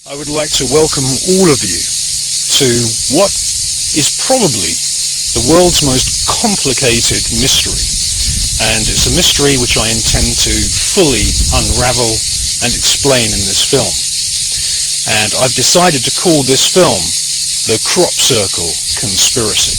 I would like to welcome all of you to what is probably the world's most complicated mystery, and it's a mystery which I intend to fully unravel and explain in this film. And I've decided to call this film The Crop Circle Conspiracy.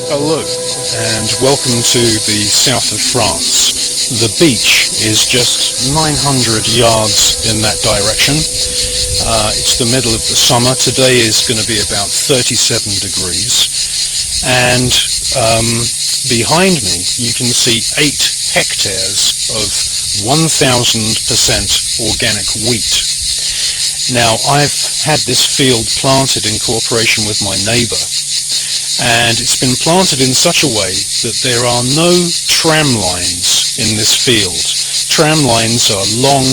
Hello, and welcome to the south of France. The beach is just 900 yards in that direction. It's the middle of the summer. Today is going to be about 37 degrees. And behind me you can see 8 hectares of 1000% organic wheat. Now, I've had this field planted in cooperation with my neighbour. And it's been planted in such a way that there are no tram lines in this field. Tram lines are long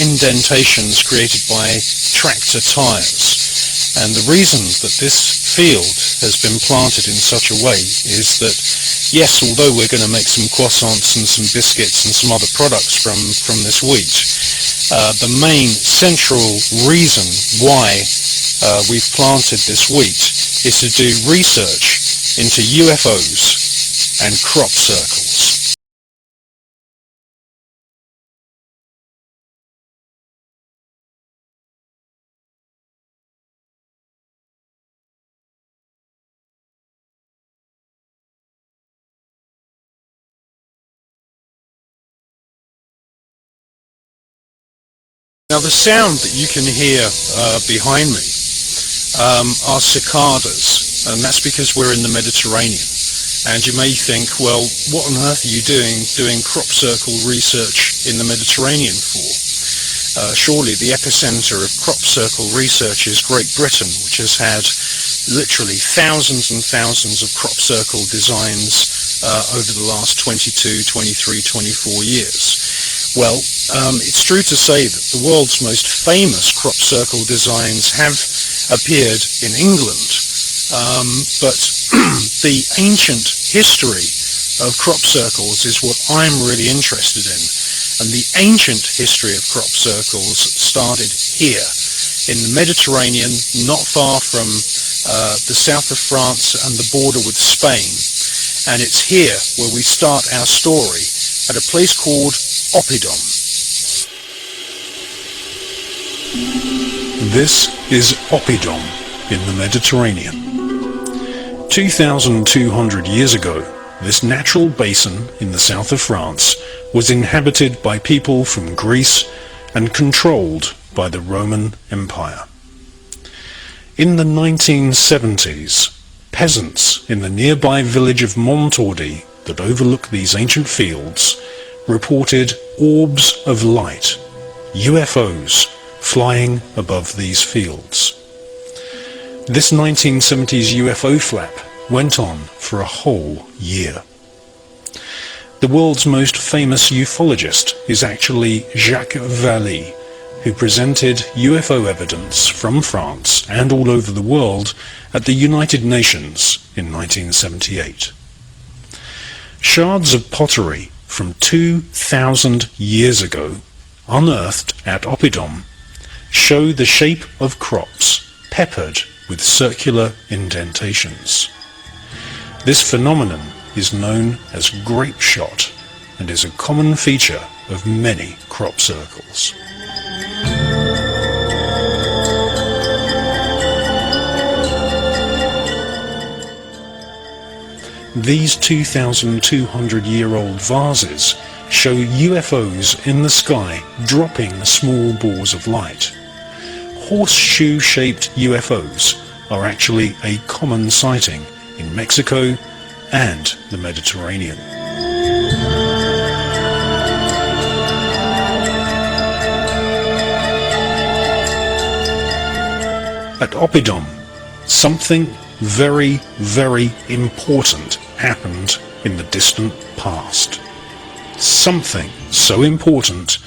indentations created by tractor tyres. And the reason that this field has been planted in such a way is that, yes, although we're going to make some croissants and some biscuits and some other products from this wheat, the main central reason why we've planted this wheat is to do research into UFOs and crop circles. Now, the sound that you can hear behind me are cicadas, and that's because we're in the Mediterranean. And you may think, well, what on earth are you doing crop circle research in the Mediterranean for? Surely the epicenter of crop circle research is Great Britain, which has had literally thousands and thousands of crop circle designs over the last 22, 23, 24 years. Well, it's true to say that the world's most famous crop circle designs have appeared in England, but the ancient history of crop circles is what I'm really interested in. And the ancient history of crop circles started here in the Mediterranean, not far from the south of France and the border with Spain. And it's here where we start our story, at a place called Oppidum. This is Oppidum in the Mediterranean. 2,200 years ago, this natural basin in the south of France was inhabited by people from Greece and controlled by the Roman Empire. In the 1970s, peasants in the nearby village of Montordi that overlook these ancient fields reported orbs of light, UFOs, flying above these fields. This 1970s UFO flap went on for a whole year. The world's most famous ufologist is actually Jacques Vallée, who presented UFO evidence from France and all over the world at the United Nations in 1978. Shards of pottery from 2,000 years ago, unearthed at Oppidum, show the shape of crops peppered with circular indentations. This phenomenon is known as grape shot and is a common feature of many crop circles. These 2,200-year-old vases show UFOs in the sky dropping small balls of light. horseshoe-shaped UFOs are actually a common sighting in Mexico and the Mediterranean. At Oppidum, something very, very important happened in the distant past. Something so important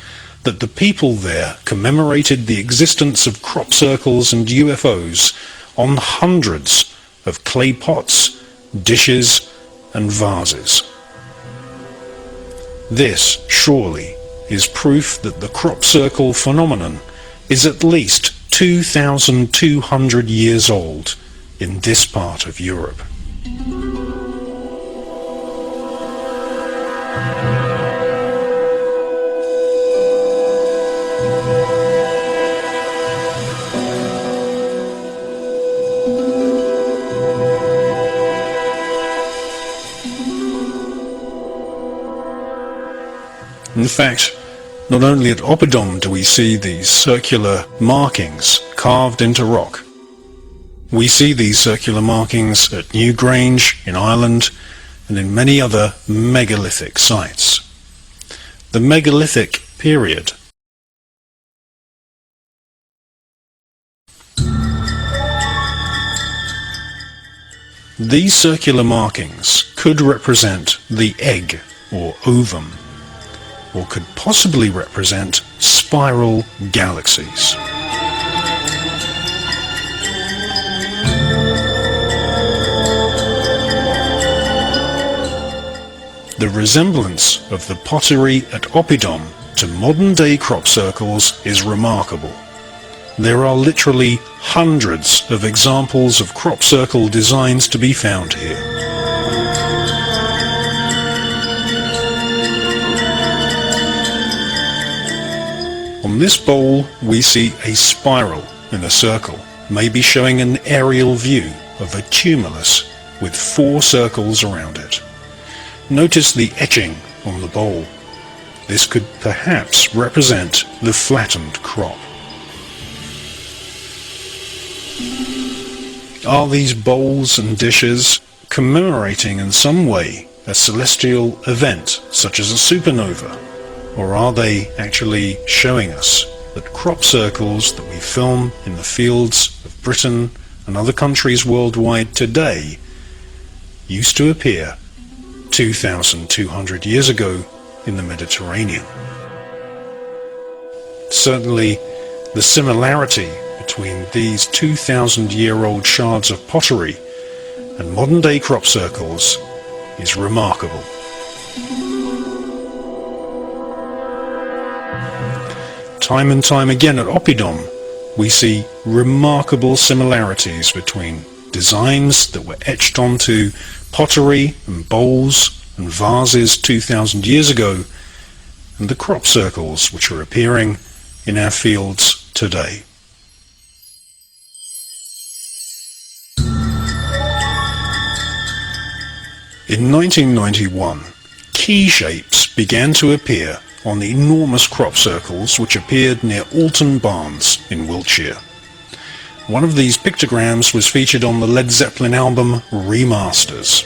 that the people there commemorated the existence of crop circles and UFOs on hundreds of clay pots, dishes and vases. This, surely, is proof that the crop circle phenomenon is at least 2,200 years old in this part of Europe. In fact, not only at Oppidum do we see these circular markings carved into rock. We see these circular markings at Newgrange in Ireland and in many other megalithic sites. The megalithic period These circular markings could represent the egg or ovum, or could possibly represent spiral galaxies. The resemblance of the pottery at Oppidum to modern-day crop circles is remarkable. There are literally hundreds of examples of crop circle designs to be found here. On this bowl we see a spiral in a circle, maybe showing an aerial view of a tumulus with 4 circles around it. Notice the etching on the bowl. This could perhaps represent the flattened crop. Are these bowls and dishes commemorating in some way a celestial event such as a supernova? Or are they actually showing us that crop circles that we film in the fields of Britain and other countries worldwide today used to appear 2,200 years ago in the Mediterranean? Certainly, the similarity between these 2,000-year-old shards of pottery and modern-day crop circles is remarkable. Time and time again at Oppidum, we see remarkable similarities between designs that were etched onto pottery and bowls and vases 2,000 years ago and the crop circles which are appearing in our fields today. In 1991, key shapes began to appear on the enormous crop circles which appeared near Alton Barnes in Wiltshire. One of these pictograms was featured on the Led Zeppelin album Remasters.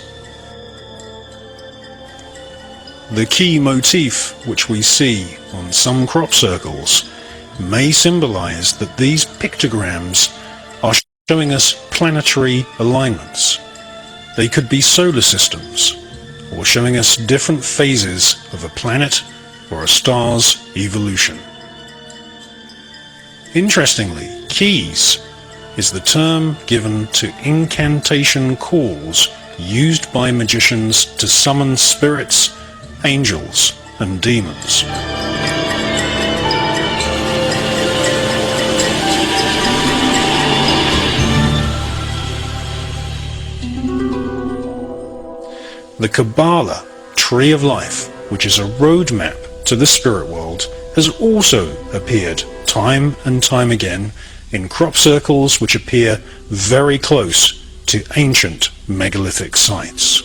The key motif which we see on some crop circles may symbolize that these pictograms are showing us planetary alignments. They could be solar systems, or showing us different phases of a planet or a star's evolution. Interestingly, keys is the term given to incantation calls used by magicians to summon spirits, angels, and demons. The Kabbalah Tree of Life, which is a roadmap to the spirit world, has also appeared time and time again in crop circles which appear very close to ancient megalithic sites.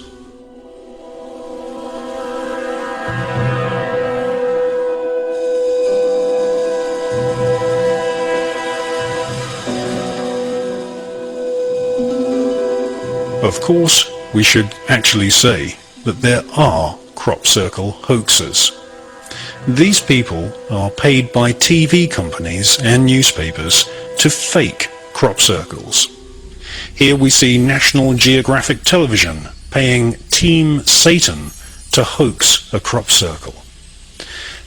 Of course, we should actually say that there are crop circle hoaxers. These people are paid by TV companies and newspapers to fake crop circles. Here we see National Geographic Television paying Team Satan to hoax a crop circle.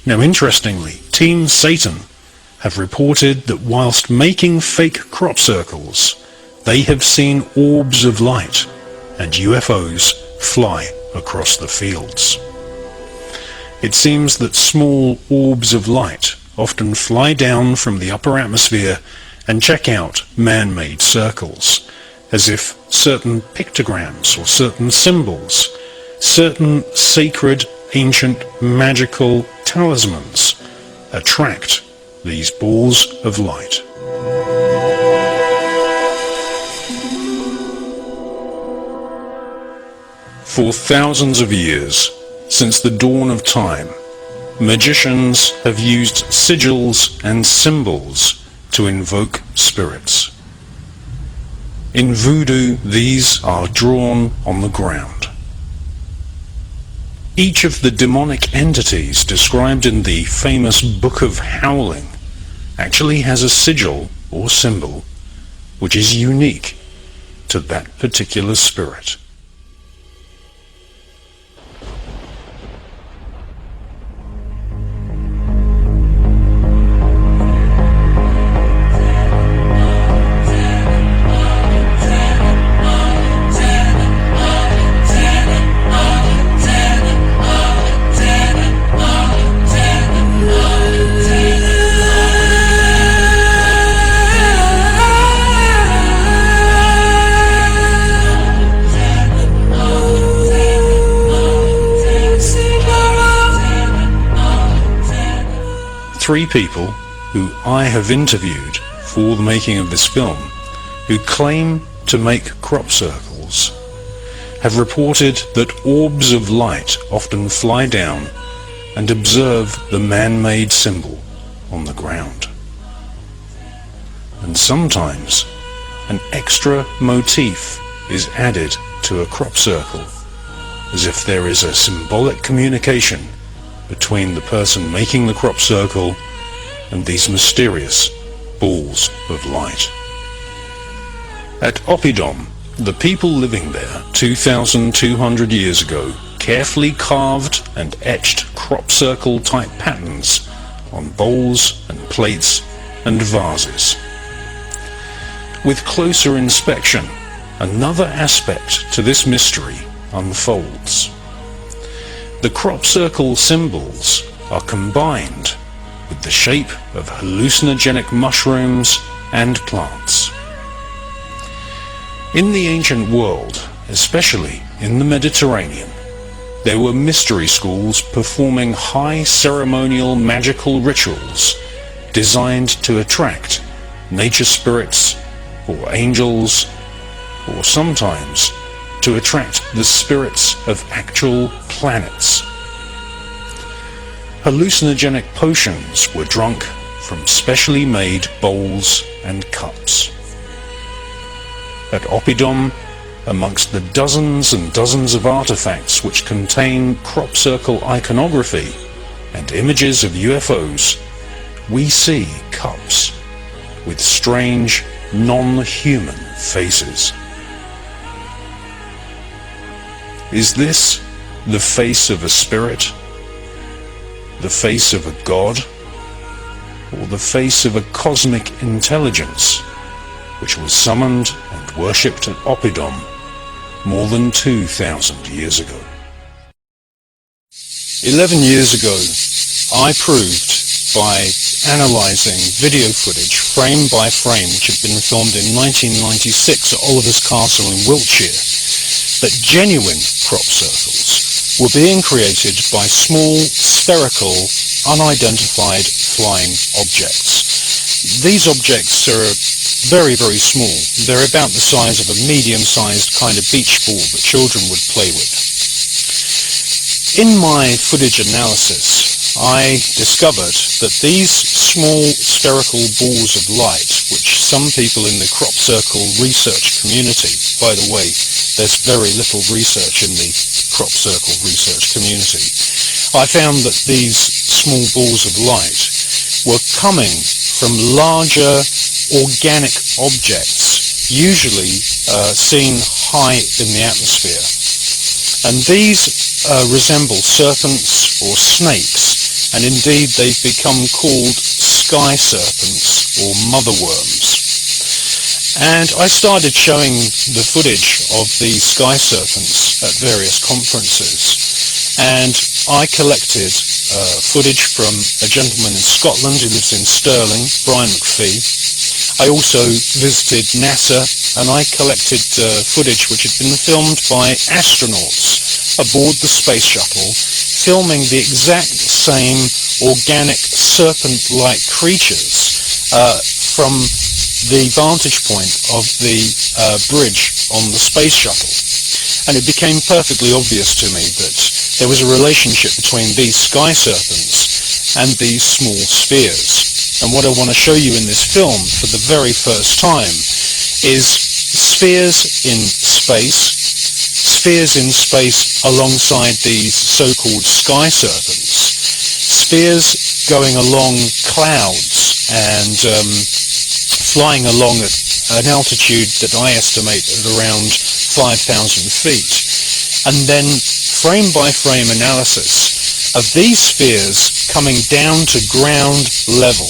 Now interestingly, Team Satan have reported that whilst making fake crop circles, they have seen orbs of light and UFOs fly across the fields. It seems that small orbs of light often fly down from the upper atmosphere and check out man-made circles, as if certain pictograms or certain symbols, certain sacred, ancient, magical talismans attract these balls of light. For thousands of years, since the dawn of time, magicians have used sigils and symbols to invoke spirits. In voodoo, these are drawn on the ground. Each of the demonic entities described in the famous Book of Howling actually has a sigil or symbol which is unique to that particular spirit. Three people who I have interviewed for the making of this film who claim to make crop circles have reported that orbs of light often fly down and observe the man-made symbol on the ground. And sometimes an extra motif is added to a crop circle, as if there is a symbolic communication between the person making the crop circle and these mysterious balls of light. At Oppidum, the people living there 2,200 years ago carefully carved and etched crop circle type patterns on bowls and plates and vases. With closer inspection, another aspect to this mystery unfolds. The crop circle symbols are combined with the shape of hallucinogenic mushrooms and plants. In the ancient world, especially in the Mediterranean, there were mystery schools performing high ceremonial magical rituals designed to attract nature spirits or angels, or sometimes to attract the spirits of actual planets. Hallucinogenic potions were drunk from specially made bowls and cups. At Oppidum, amongst the dozens and dozens of artifacts which contain crop circle iconography and images of UFOs, we see cups with strange, non-human faces. Is this the face of a spirit, the face of a god, or the face of a cosmic intelligence which was summoned and worshipped at Oppidum more than 2,000 years ago? 11 years ago, I proved by analysing video footage frame by frame which had been filmed in 1996 at Oliver's Castle in Wiltshire that genuine crop circles were being created by small, spherical, unidentified flying objects. These objects are very, very small. They're about the size of a medium-sized kind of beach ball that children would play with. In my footage analysis, I discovered that these small spherical balls of light, which some people in the crop circle research community, by the way, there's very little research in the crop circle research community, I found that these small balls of light were coming from larger organic objects, usually seen high in the atmosphere. And these resemble serpents or snakes, and indeed they've become called sky serpents or motherworms. And I started showing the footage of these sky serpents at various conferences, and I collected footage from a gentleman in Scotland who lives in Stirling, Brian McPhee. I also visited NASA, and I collected footage which had been filmed by astronauts aboard the space shuttle, filming the exact same organic serpent-like creatures from the vantage point of the bridge on the space shuttle. And it became perfectly obvious to me that there was a relationship between these sky serpents and these small spheres. And what I want to show you in this film for the very first time is spheres in space alongside these so-called sky serpents, spheres going along clouds and flying along at an altitude that I estimate at around 5,000 feet, and then frame by frame analysis of these spheres coming down to ground level.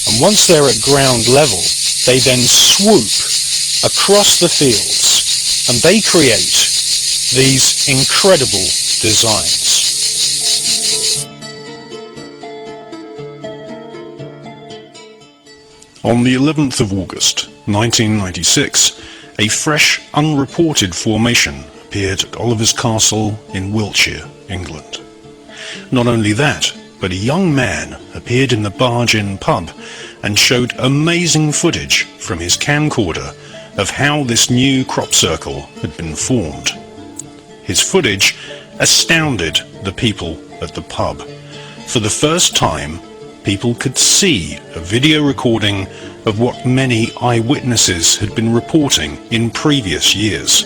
And once they're at ground level, they then swoop across the fields and they create these incredible designs. On the 11th of August 1996, a fresh, unreported formation appeared at Oliver's Castle in Wiltshire, England. Not only that, but a young man appeared in the Barge Inn pub and showed amazing footage from his camcorder of how this new crop circle had been formed. His footage astounded the people at the pub. For the first time, people could see a video recording of what many eyewitnesses had been reporting in previous years,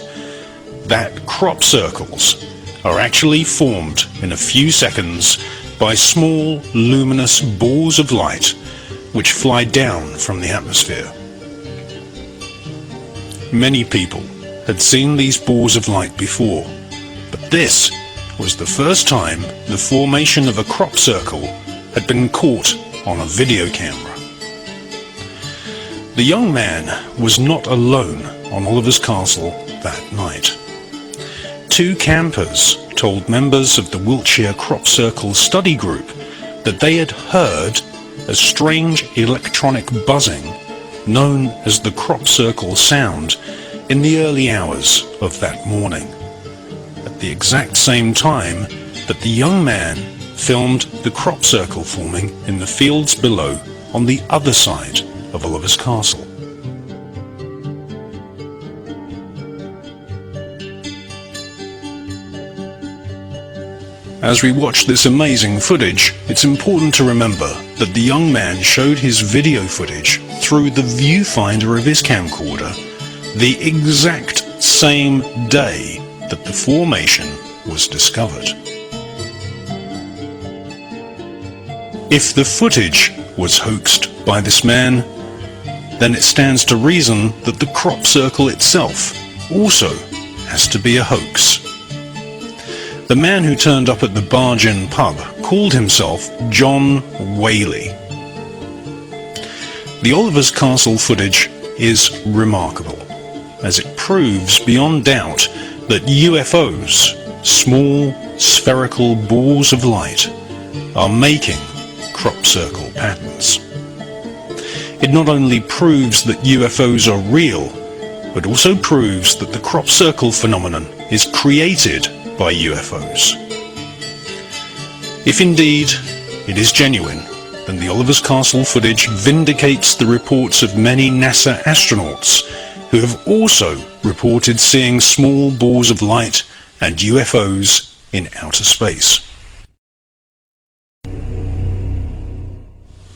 that crop circles are actually formed in a few seconds by small luminous balls of light which fly down from the atmosphere. Many people had seen these balls of light before, but this was the first time the formation of a crop circle had been caught on a video camera. The young man was not alone on Oliver's Castle that night. Two campers told members of the Wiltshire Crop Circle study group that they had heard a strange electronic buzzing known as the crop circle sound in the early hours of that morning, at the exact same time that the young man filmed the crop circle forming in the fields below on the other side of Oliver's Castle. As we watch this amazing footage, it's important to remember that the young man showed his video footage through the viewfinder of his camcorder the exact same day that the formation was discovered. If the footage was hoaxed by this man, then it stands to reason that the crop circle itself also has to be a hoax. The man who turned up at the Barge Inn pub called himself John Whaley. The Oliver's Castle footage is remarkable, as it proves beyond doubt that UFOs, small spherical balls of light, are making crop circle patterns. It not only proves that UFOs are real, but also proves that the crop circle phenomenon is created by UFOs. If indeed it is genuine, then the Oliver's Castle footage vindicates the reports of many NASA astronauts who have also reported seeing small balls of light and UFOs in outer space.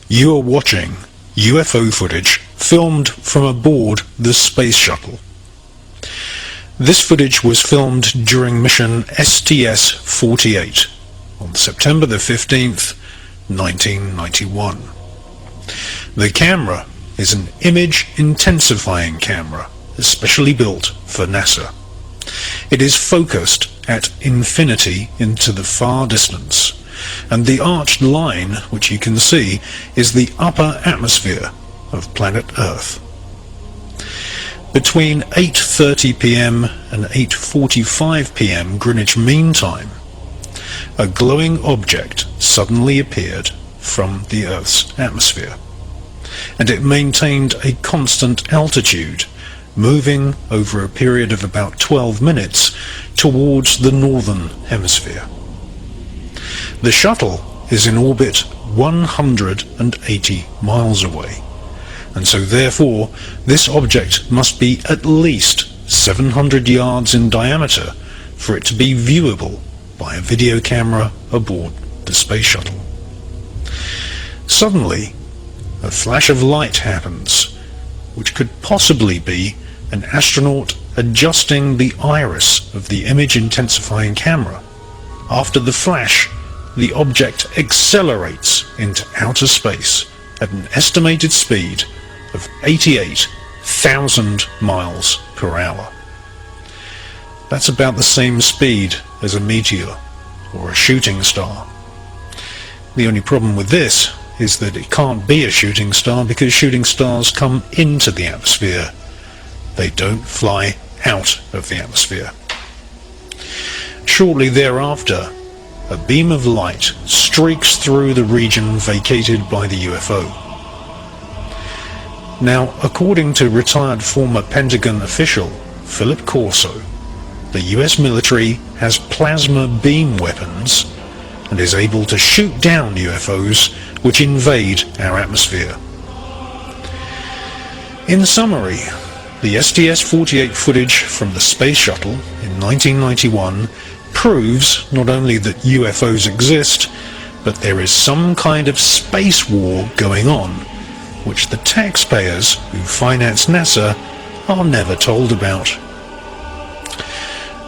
You are watching UFO footage filmed from aboard the space shuttle. This footage was filmed during mission STS-48 on September the 15th, 1991. The camera is an image-intensifying camera, especially built for NASA. It is focused at infinity into the far distance, and the arched line, which you can see, is the upper atmosphere of planet Earth. Between 8:30 p.m. and 8:45 p.m. Greenwich Mean Time, a glowing object suddenly appeared from the Earth's atmosphere, and it maintained a constant altitude, moving over a period of about 12 minutes towards the northern hemisphere. The shuttle is in orbit 180 miles away, and so therefore this object must be at least 700 yards in diameter for it to be viewable by a video camera aboard the space shuttle. Suddenly, a flash of light happens, which could possibly be an astronaut adjusting the iris of the image-intensifying camera. After the flash, the object accelerates into outer space at an estimated speed of 88,000 miles per hour. That's about the same speed as a meteor or a shooting star. The only problem with this is that it can't be a shooting star because shooting stars come into the atmosphere. They don't fly out of the atmosphere. Shortly thereafter, a beam of light streaks through the region vacated by the UFO. Now, according to retired former Pentagon official Philip Corso, the US military has plasma beam weapons and is able to shoot down UFOs which invade our atmosphere. In summary, the STS-48 footage from the space shuttle in 1991 proves not only that UFOs exist, but there is some kind of space war going on, which the taxpayers who finance NASA are never told about.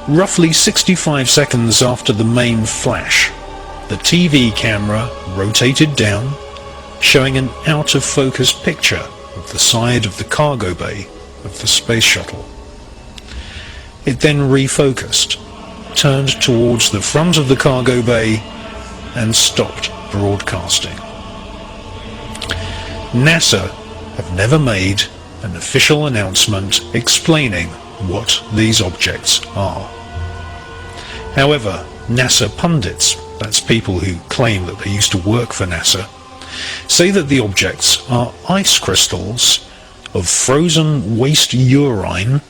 Roughly 65 seconds after the main flash, the TV camera rotated down, showing an out-of-focus picture of the side of the cargo bay of the space shuttle. It then refocused, turned towards the front of the cargo bay, and stopped broadcasting. NASA have never made an official announcement explaining what these objects are. However, NASA pundits, that's people who claim that they used to work for NASA, say that the objects are ice crystals of frozen waste urine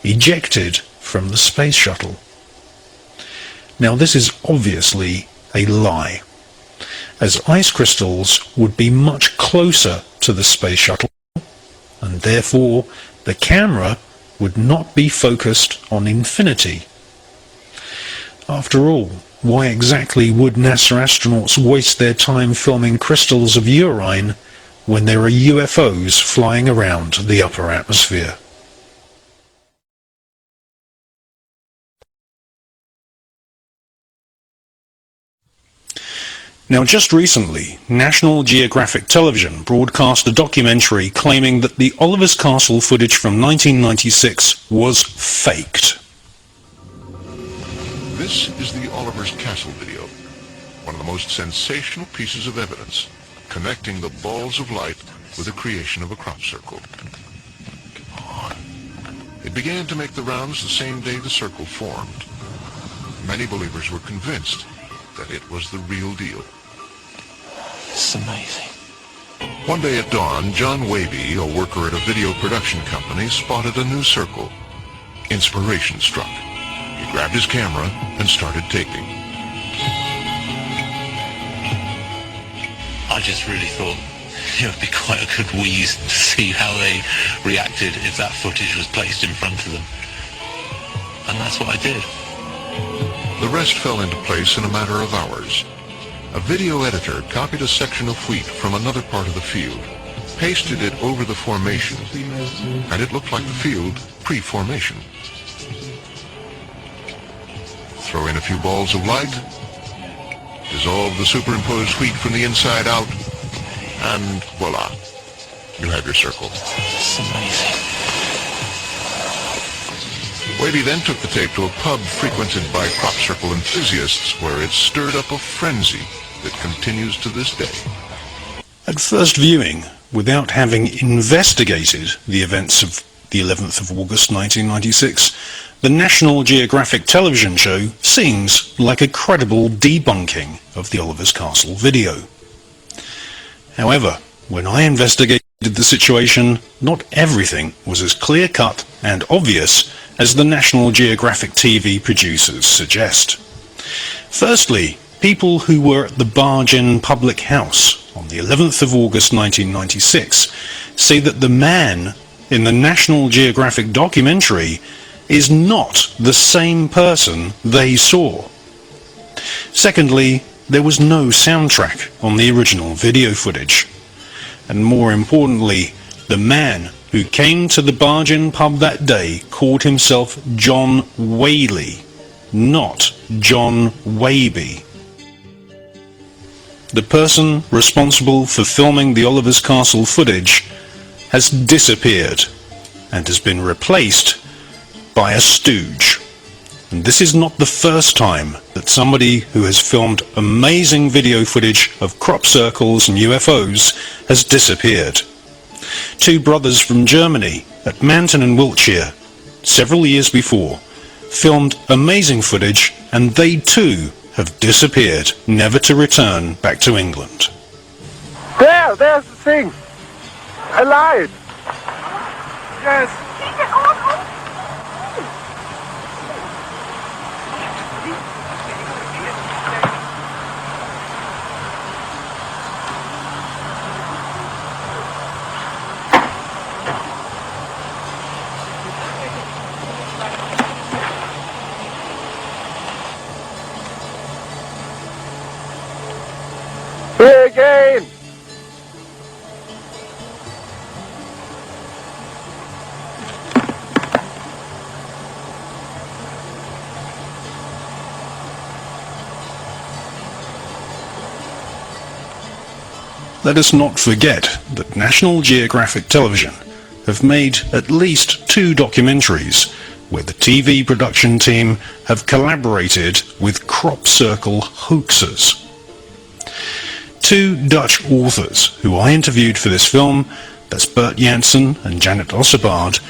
ejected from the space shuttle. Now this is obviously a lie, as ice crystals would be much closer to the space shuttle, and therefore the camera would not be focused on infinity. After all, why exactly would NASA astronauts waste their time filming crystals of urine when there are UFOs flying around the upper atmosphere? Now, just recently, National Geographic Television broadcast a documentary claiming that the Oliver's Castle footage from 1996 was faked. This is the Oliver's Castle video, one of the most sensational pieces of evidence connecting the balls of light with the creation of a crop circle. It began to make the rounds the same day the circle formed. Many believers were convinced that it was the real deal. It's amazing. One day at dawn, John Wavy, a worker at a video production company, spotted a new circle. Inspiration struck. He grabbed his camera and started taping. I just really thought it would be quite a good wheeze to see how they reacted if that footage was placed in front of them. And that's what I did. The rest fell into place in a matter of hours. A video editor copied a section of wheat from another part of the field. pasted it over the formation, and it looked like the field pre-formation. Throw in a few balls of light, dissolve the superimposed wheat from the inside out, and voila, you have your circle. It's amazing. Wavy then took the tape to a pub frequented by crop circle enthusiasts where it stirred up a frenzy that continues to this day. At first viewing, without having investigated the events of the 11th of August 1996, the National Geographic television show seems like a credible debunking of the Oliver's Castle video. However, when I investigated the situation, not everything was as clear-cut and obvious as the National Geographic TV producers suggest. Firstly, people who were at the Barge Inn public house on the 11th of August 1996 say that the man in the National Geographic documentary is not the same person they saw. Secondly, there was no soundtrack on the original video footage. And more importantly, the man who came to the Barge Inn pub that day called himself John Whaley, not John Waby. The person responsible for filming the Oliver's Castle footage has disappeared and has been replaced by a stooge. And this is not the first time that somebody who has filmed amazing video footage of crop circles and UFOs has disappeared. Two brothers from Germany at Manton in Wiltshire, several years before, filmed amazing footage and they too have disappeared, never to return back to England. There's the thing! Alive! Yes! Here again! Let us not forget that National Geographic Television have made at least 2 documentaries where the TV production team have collaborated with crop circle hoaxers. 2 Dutch authors who I interviewed for this film, that's Bert Janssen and Janet Ossebaard,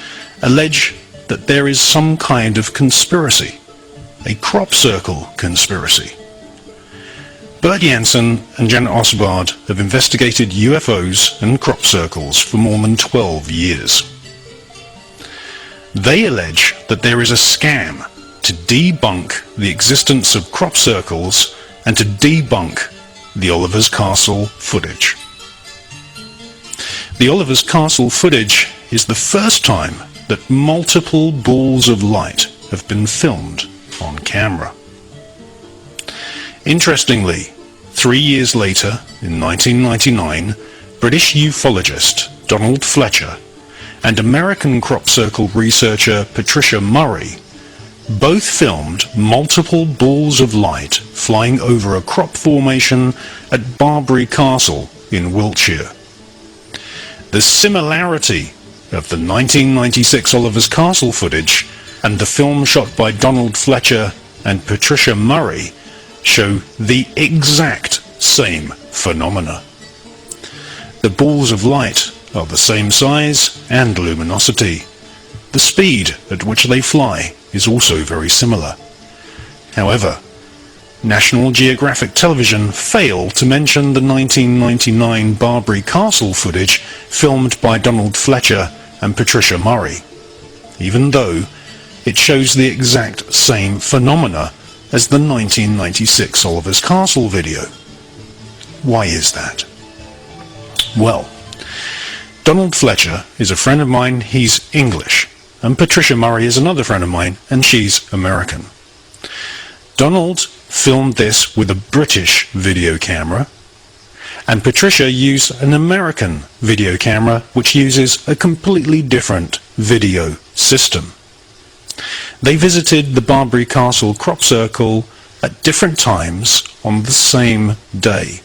allege that there is some kind of conspiracy, a crop circle conspiracy. Bert Janssen and Janet Ossebaard have investigated UFOs and crop circles for more than 12 years. They allege that there is a scam to debunk the existence of crop circles and to debunk the Oliver's Castle footage. The Oliver's Castle footage is the first time that multiple balls of light have been filmed on camera. Interestingly, 3 years later, in 1999, British ufologist Donald Fletcher and American crop circle researcher Patricia Murray both filmed multiple balls of light flying over a crop formation at Barbary Castle in Wiltshire. The similarity of the 1996 Oliver's Castle footage and the film shot by Donald Fletcher and Patricia Murray show the exact same phenomena. The balls of light are the same size and luminosity. The speed at which they fly is also very similar. However, National Geographic Television failed to mention the 1999 Barbary Castle footage filmed by Donald Fletcher and Patricia Murray, even though it shows the exact same phenomena as the 1996 Oliver's Castle video. Why is that? Well, Donald Fletcher is a friend of mine, he's English, and Patricia Murray is another friend of mine, and she's American. Donald filmed this with a British video camera, And Patricia used an American video camera which uses a completely different video system. They visited the Barbary Castle crop circle at different times on the same day.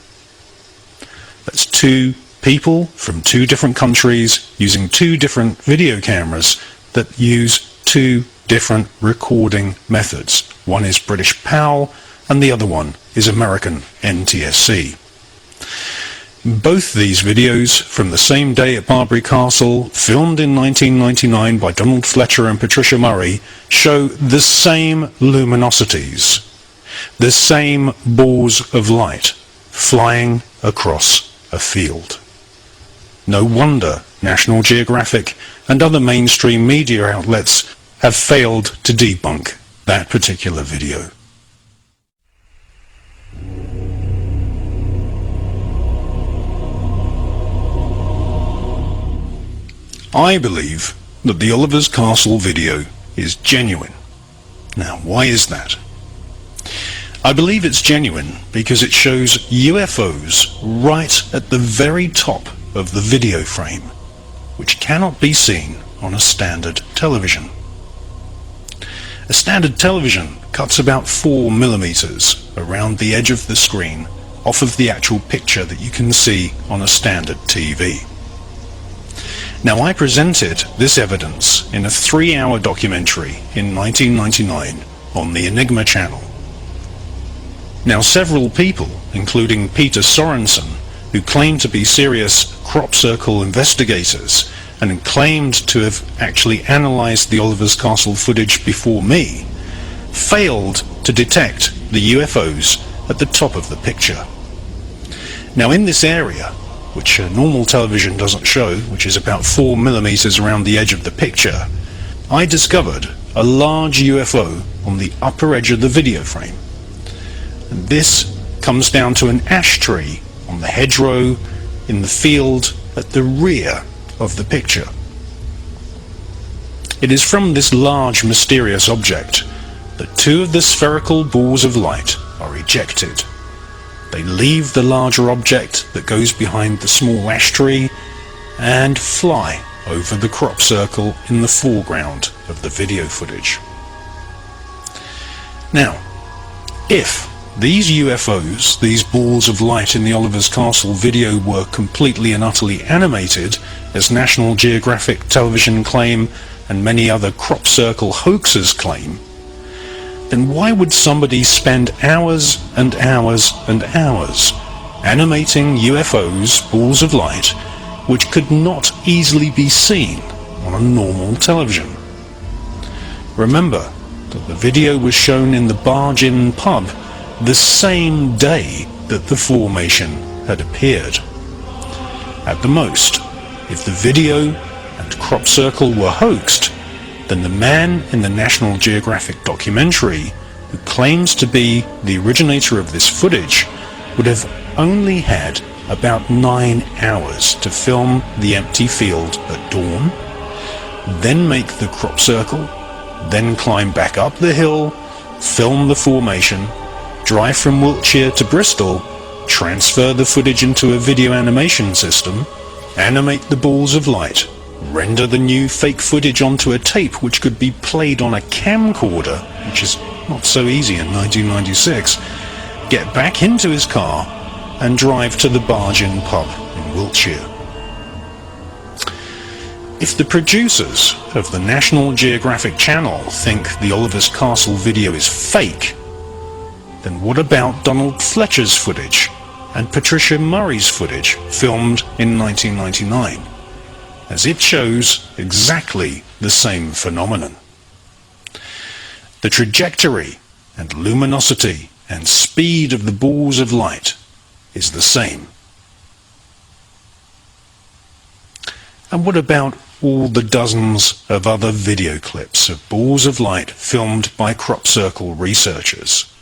That's two people from two different countries using two different video cameras that use two different recording methods. One is British PAL and the other one is American NTSC. Both these videos from the same day at Barbary Castle, filmed in 1999 by Donald Fletcher and Patricia Murray, show the same luminosities, the same balls of light flying across a field. No wonder National Geographic and other mainstream media outlets have failed to debunk that particular video. I believe that the Oliver's Castle video is genuine. Now, why is that? I believe it's genuine because it shows UFOs right at the very top of the video frame, which cannot be seen on a standard television. A standard television cuts about 4 millimeters around the edge of the screen off of the actual picture that you can see on a standard TV. Now, I presented this evidence in a 3-hour documentary in 1999 on the Enigma channel. Now, several people, including Peter Sorensen, who claimed to be serious crop circle investigators and claimed to have actually analysed the Oliver's Castle footage before me, failed to detect the UFOs at the top of the picture. Now, in this area, which normal television doesn't show, which is about 4 millimeters around the edge of the picture, I discovered a large UFO on the upper edge of the video frame. And this comes down to an ash tree on the hedgerow in the field at the rear of the picture. It is from this large mysterious object that 2 of the spherical balls of light are ejected. They leave the larger object that goes behind the small ash tree and fly over the crop circle in the foreground of the video footage. Now, if these UFOs, these balls of light in the Oliver's Castle video, were completely and utterly animated, as National Geographic Television claim and many other crop circle hoaxers claim, then why would somebody spend hours and hours and hours animating UFOs, balls of light, which could not easily be seen on a normal television? Remember that the video was shown in the Barge Inn pub the same day that the formation had appeared. At the most, if the video and crop circle were hoaxed, then the man in the National Geographic documentary who claims to be the originator of this footage would have only had about 9 hours to film the empty field at dawn, then make the crop circle, then climb back up the hill, film the formation, drive from Wiltshire to Bristol, transfer the footage into a video animation system, animate the balls of light, render the new fake footage onto a tape which could be played on a camcorder, which is not so easy in 1996, get back into his car and drive to the Barge Inn pub in Wiltshire. If the producers of the National Geographic Channel think the Oliver's Castle video is fake, then what about Donald Fletcher's footage and Patricia Murray's footage filmed in 1999, as it shows exactly the same phenomenon? The trajectory and luminosity and speed of the balls of light is the same. And what about all the dozens of other video clips of balls of light filmed by crop circle researchers?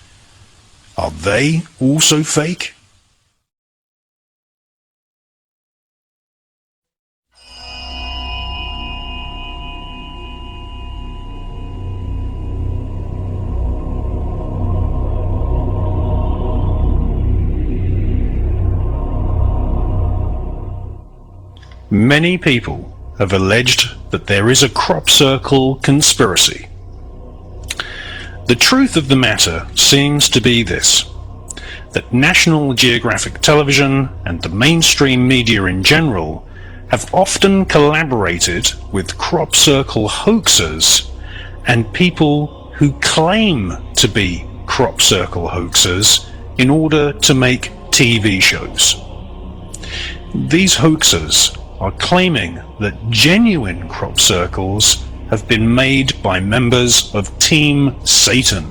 Are they also fake? Many people have alleged that there is a crop circle conspiracy. The truth of the matter seems to be this: that National Geographic Television and the mainstream media in general have often collaborated with crop circle hoaxers and people who claim to be crop circle hoaxers in order to make TV shows. These hoaxers are claiming that genuine crop circles have been made by members of Team Satan.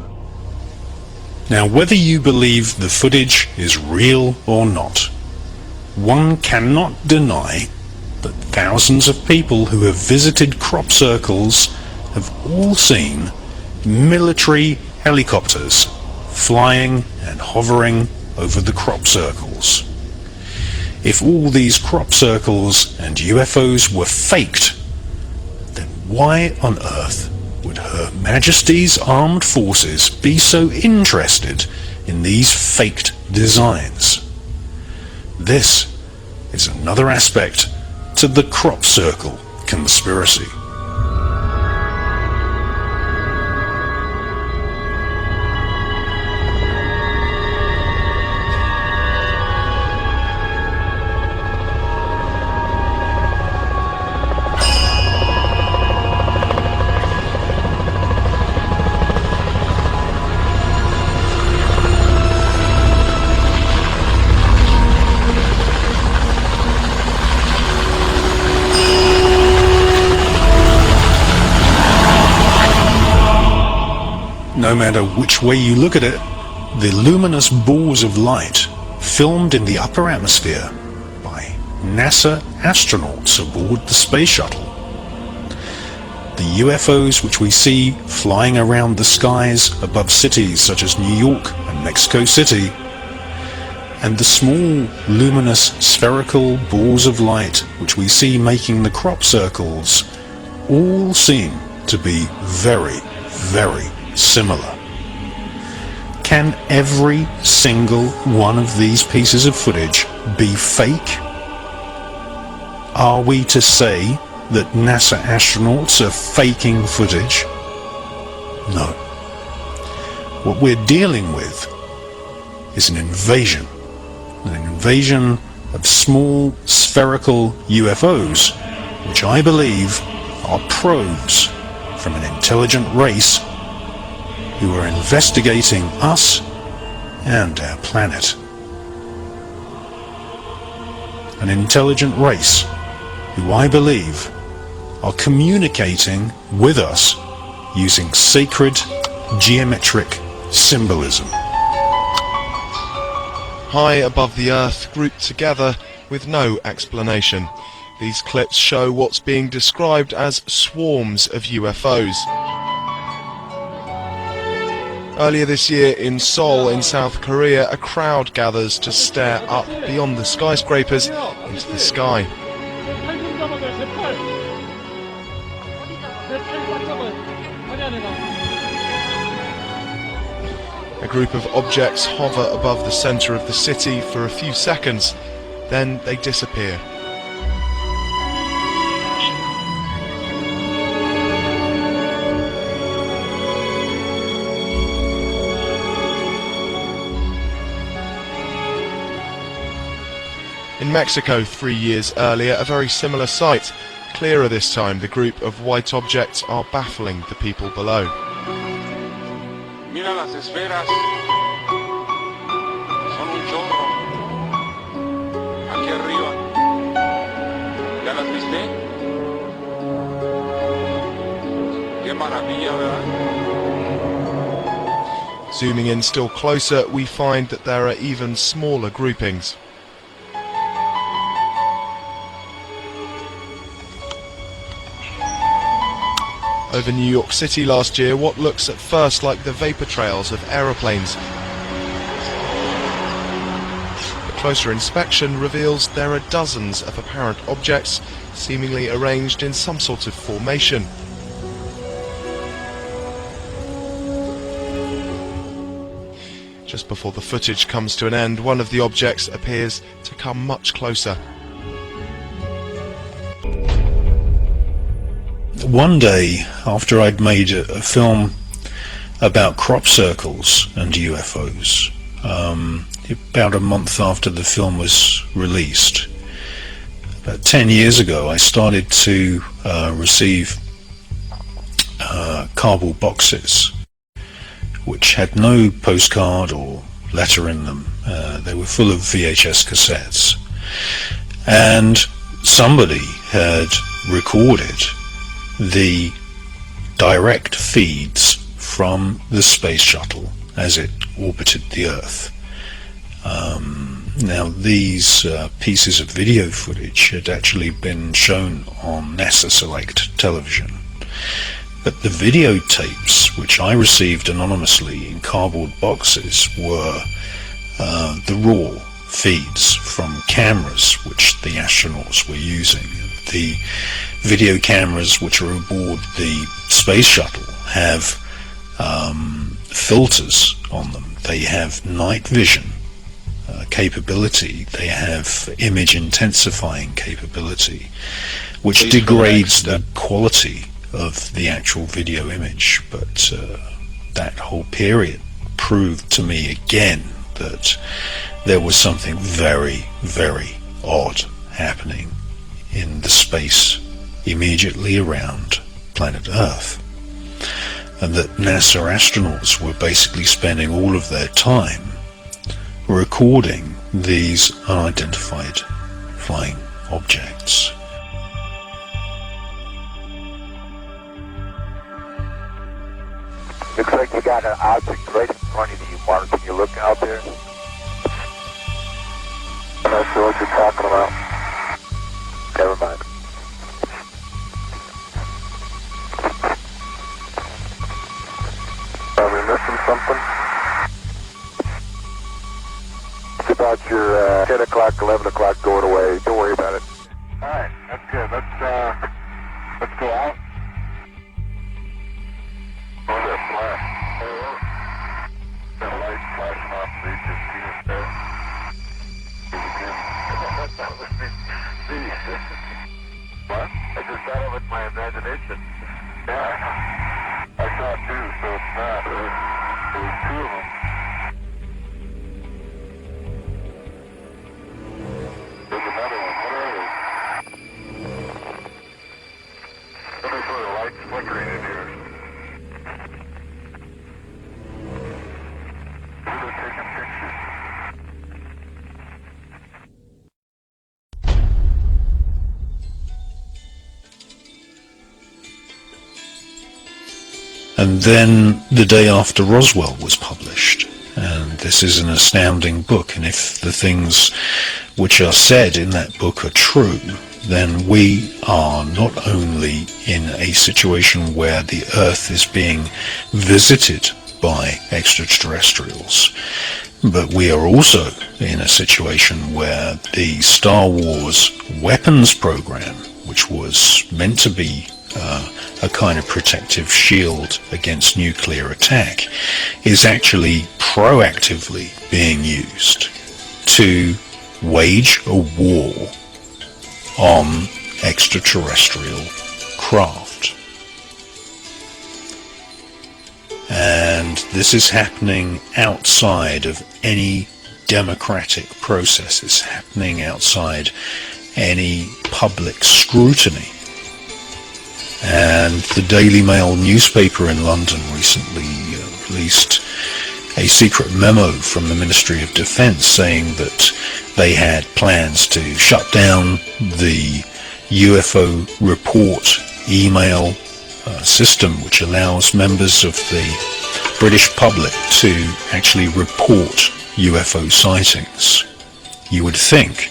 Now, whether you believe the footage is real or not, one cannot deny that thousands of people who have visited crop circles have all seen military helicopters flying and hovering over the crop circles. If all these crop circles and UFOs were faked, then why on earth would Her Majesty's Armed Forces be so interested in these faked designs? This is another aspect to the crop circle conspiracy. No matter which way you look at it, the luminous balls of light filmed in the upper atmosphere by NASA astronauts aboard the space shuttle. The UFOs which we see flying around the skies above cities such as New York and Mexico City, and the small luminous spherical balls of light which we see making the crop circles, all seem to be very, very similar. Can every single one of these pieces of footage be fake? Are we to say that NASA astronauts are faking footage? No. What we're dealing with is an invasion of small spherical UFOs, which I believe are probes from an intelligent race who are investigating us and our planet. An intelligent race who I believe are communicating with us using sacred geometric symbolism. High above the earth, grouped together with no explanation. These clips show what's being described as swarms of UFOs. Earlier this year in Seoul in South Korea, a crowd gathers to stare up beyond the skyscrapers into the sky. A group of objects hover above the centre of the city for a few seconds, then they disappear. In Mexico 3 years earlier, a very similar sight. Clearer this time, the group of white objects are baffling the people below. Mira las esferas, son un chorro. Aquí arriba, ¿ya las viste? Qué maravilla, ¿verdad? Zooming in still closer, we find that there are even smaller groupings. Over New York City last year, what looks at first like the vapor trails of aeroplanes. A closer inspection reveals there are dozens of apparent objects seemingly arranged in some sort of formation. Just before the footage comes to an end, one of the objects appears to come much closer. one day, after I'd made a film about crop circles and UFOs, about a month after the film was released, about 10 years ago, I started to receive cardboard boxes which had no postcard or letter in them. They were full of VHS cassettes, and somebody had recorded the direct feeds from the space shuttle as it orbited the Earth. Now these pieces of video footage had actually been shown on NASA Select television, but the videotapes which I received anonymously in cardboard boxes were the raw feeds from cameras which the astronauts were using. The video cameras which are aboard the space shuttle have filters on them. They have night vision capability. They have image intensifying capability, which degrades the quality of the actual video image. But that whole period proved to me again that there was something very, very odd happening in the space immediately around planet Earth, and that NASA astronauts were basically spending all of their time recording these unidentified flying objects. Looks like you got an object right in front of you, Mark. Can you look out there? I'm not sure what you're talking about. Never mind. Are we missing something? It's about your 10 o'clock, 11 o'clock going away. Don't worry about it. Alright, that's good. Let's go out. Oh, that flash. That light flashing off the just there. What? I just thought of it in my imagination. Yeah. I saw it too, so it's not. There was two of them. There's another one. What are they? Let me put the lights flickering in here. They're taking pictures. And then the day after Roswell was published, and this is an astounding book, and if the things which are said in that book are true, then we are not only in a situation where the Earth is being visited by extraterrestrials, but we are also in a situation where the Star Wars weapons program, which was meant to be a kind of protective shield against nuclear attack, is actually proactively being used to wage a war on extraterrestrial craft. And this is happening outside of any democratic process. It's happening outside any public scrutiny. And the Daily Mail newspaper in London recently released a secret memo from the Ministry of Defence saying that they had plans to shut down the UFO report email system, which allows members of the British public to actually report UFO sightings. You would think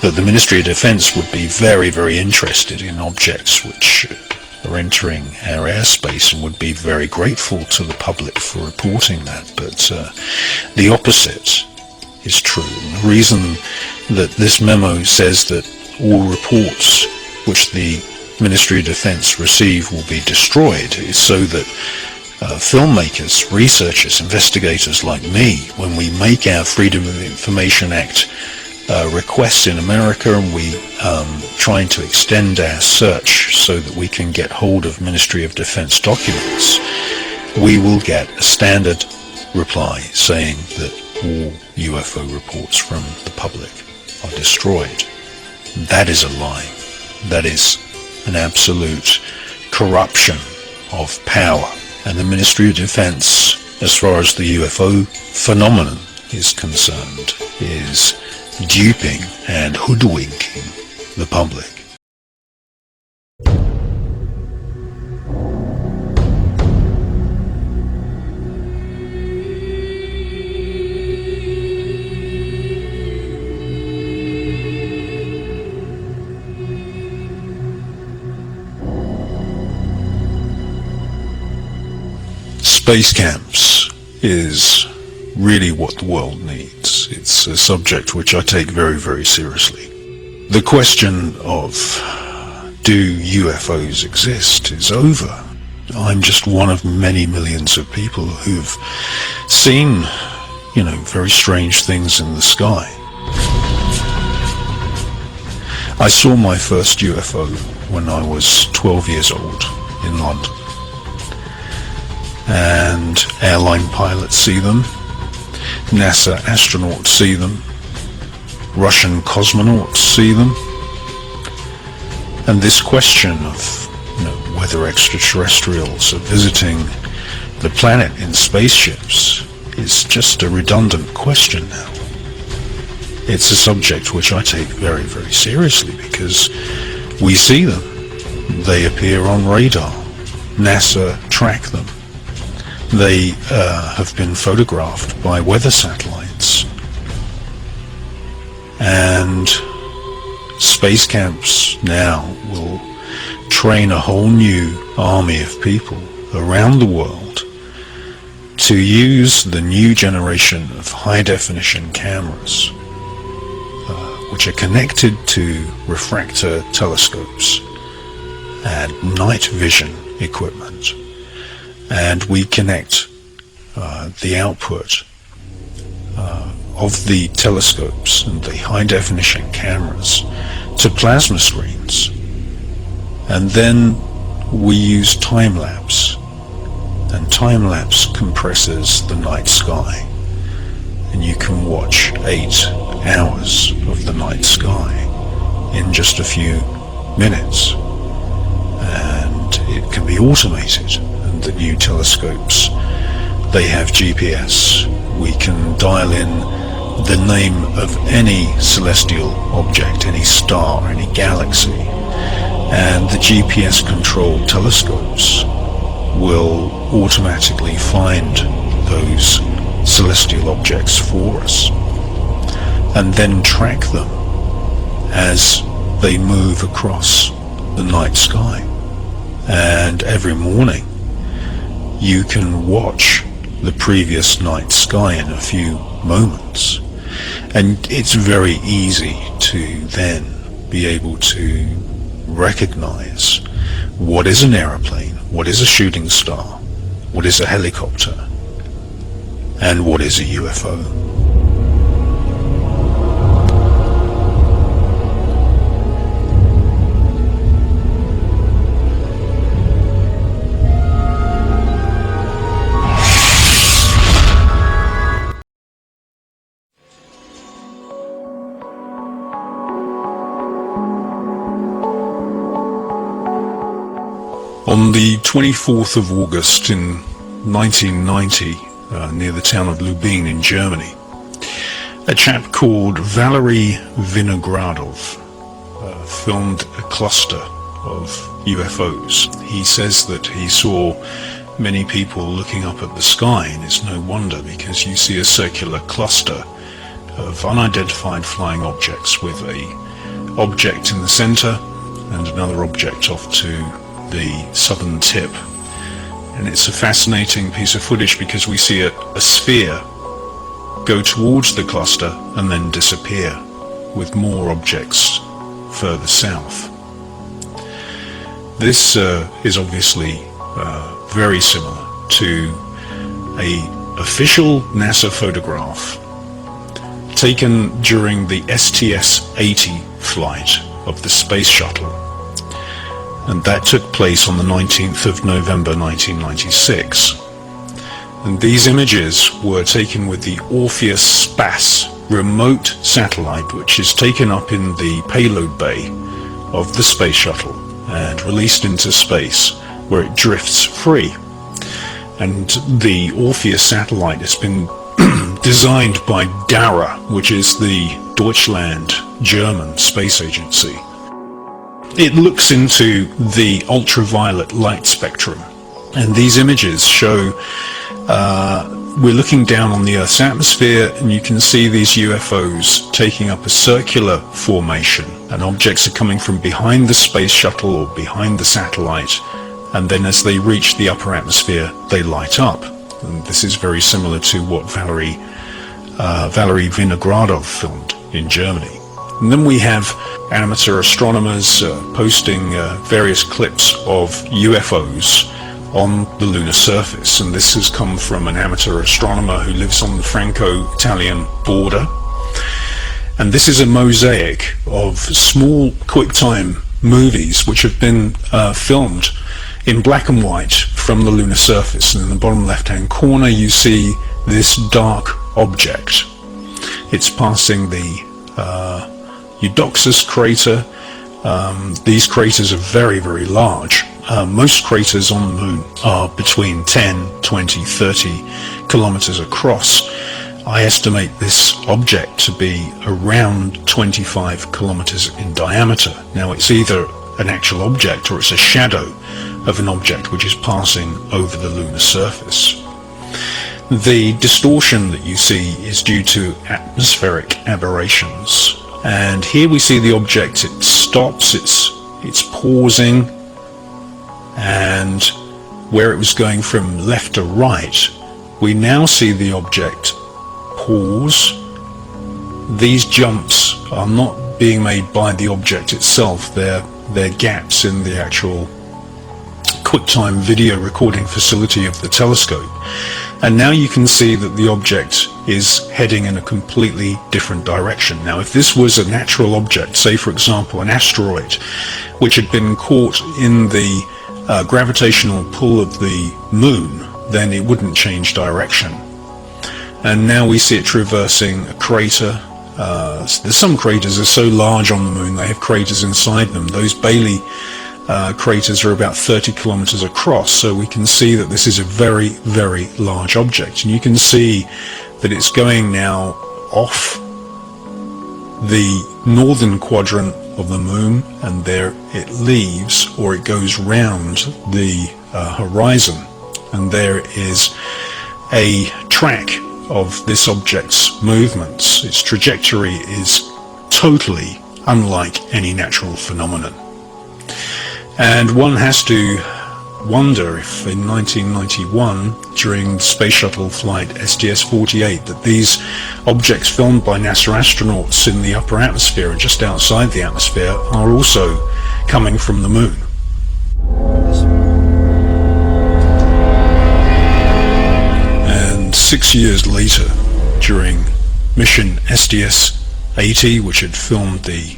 that the Ministry of Defence would be very, very interested in objects which are entering our airspace and would be very grateful to the public for reporting that, but the opposite is true. And the reason that this memo says that all reports which the Ministry of Defence receive will be destroyed is so that filmmakers, researchers, investigators like me, when we make our Freedom of Information Act requests in America, and we trying to extend our search so that we can get hold of Ministry of Defense documents, we will get a standard reply saying that all UFO reports from the public are destroyed. That is a lie. That is an absolute corruption of power. And the Ministry of Defense, as far as the UFO phenomenon is concerned, is duping and hoodwinking the public. Space camps is really what the world needs. It's a subject which I take very, very seriously. The question of do UFOs exist is over. I'm just one of many millions of people who've seen, very strange things in the sky. I saw my first UFO when I was 12 years old in London. And airline pilots see them, NASA astronauts see them, Russian cosmonauts see them, and this question of whether extraterrestrials are visiting the planet in spaceships is just a redundant question now. It's a subject which I take very, very seriously because we see them. They appear on radar. NASA track them. They have been photographed by weather satellites. And space camps now will train a whole new army of people around the world to use the new generation of high-definition cameras, which are connected to refractor telescopes and night vision equipment. And we connect the output of the telescopes and the high-definition cameras to plasma screens. And then we use time-lapse. And time-lapse compresses the night sky. And you can watch 8 hours of the night sky in just a few minutes. And it can be automated. And the new telescopes, they have GPS. We can dial in the name of any celestial object, any star, any galaxy, and the GPS controlled telescopes will automatically find those celestial objects for us and then track them as they move across the night sky. And every morning you can watch the previous night sky in a few moments, and it's very easy to then be able to recognize what is an aeroplane, what is a shooting star, what is a helicopter, and what is a UFO. On the 24th of August in 1990, near the town of Lubin in Germany, a chap called Valery Vinogradov filmed a cluster of UFOs. He says that he saw many people looking up at the sky, and it's no wonder because you see a circular cluster of unidentified flying objects with a object in the center and another object off to the southern tip. And it's a fascinating piece of footage because we see a sphere go towards the cluster and then disappear with more objects further south. This is obviously very similar to an official NASA photograph taken during the STS-80 flight of the space shuttle, and that took place on the 19th of November 1996. And these images were taken with the Orpheus SPAS remote satellite, which is taken up in the payload bay of the space shuttle and released into space, where it drifts free. And the Orpheus satellite has been designed by DARA, which is the Deutschland German space agency. It looks into the ultraviolet light spectrum, and these images show we're looking down on the Earth's atmosphere, and you can see these UFOs taking up a circular formation, and objects are coming from behind the space shuttle or behind the satellite, and then as they reach the upper atmosphere they light up. And this is very similar to what Valery Vinogradov filmed in Germany. And then we have amateur astronomers posting various clips of UFOs on the lunar surface, and this has come from an amateur astronomer who lives on the Franco-Italian border. And this is a mosaic of small QuickTime movies which have been filmed in black and white from the lunar surface. And in the bottom left-hand corner you see this dark object. It's passing the Eudoxus crater. These craters are very, very large. Most craters on the moon are between 10, 20, 30 kilometers across. I estimate this object to be around 25 kilometers in diameter. Now, it's either an actual object or it's a shadow of an object which is passing over the lunar surface. The distortion that you see is due to atmospheric aberrations. And here we see the object, it stops, it's pausing, and where it was going from left to right, we now see the object pause. These jumps are not being made by the object itself, they're gaps in the actual QuickTime video recording facility of the telescope. And now you can see that the object is heading in a completely different direction. Now, if this was a natural object, say for example an asteroid, which had been caught in the gravitational pull of the moon, then it wouldn't change direction. And now we see it traversing a crater. There's some craters are so large on the moon they have craters inside them. Those Bailey craters are about 30 kilometers across, so we can see that this is a very, very large object. And you can see that it's going now off the northern quadrant of the moon, and there it leaves, or it goes round the horizon, and there is a track of this object's movements. Its trajectory is totally unlike any natural phenomenon. And one has to wonder if in 1991, during the space shuttle flight STS-48, that these objects filmed by NASA astronauts in the upper atmosphere and just outside the atmosphere are also coming from the moon. And 6 years later, during mission STS-80, which had filmed the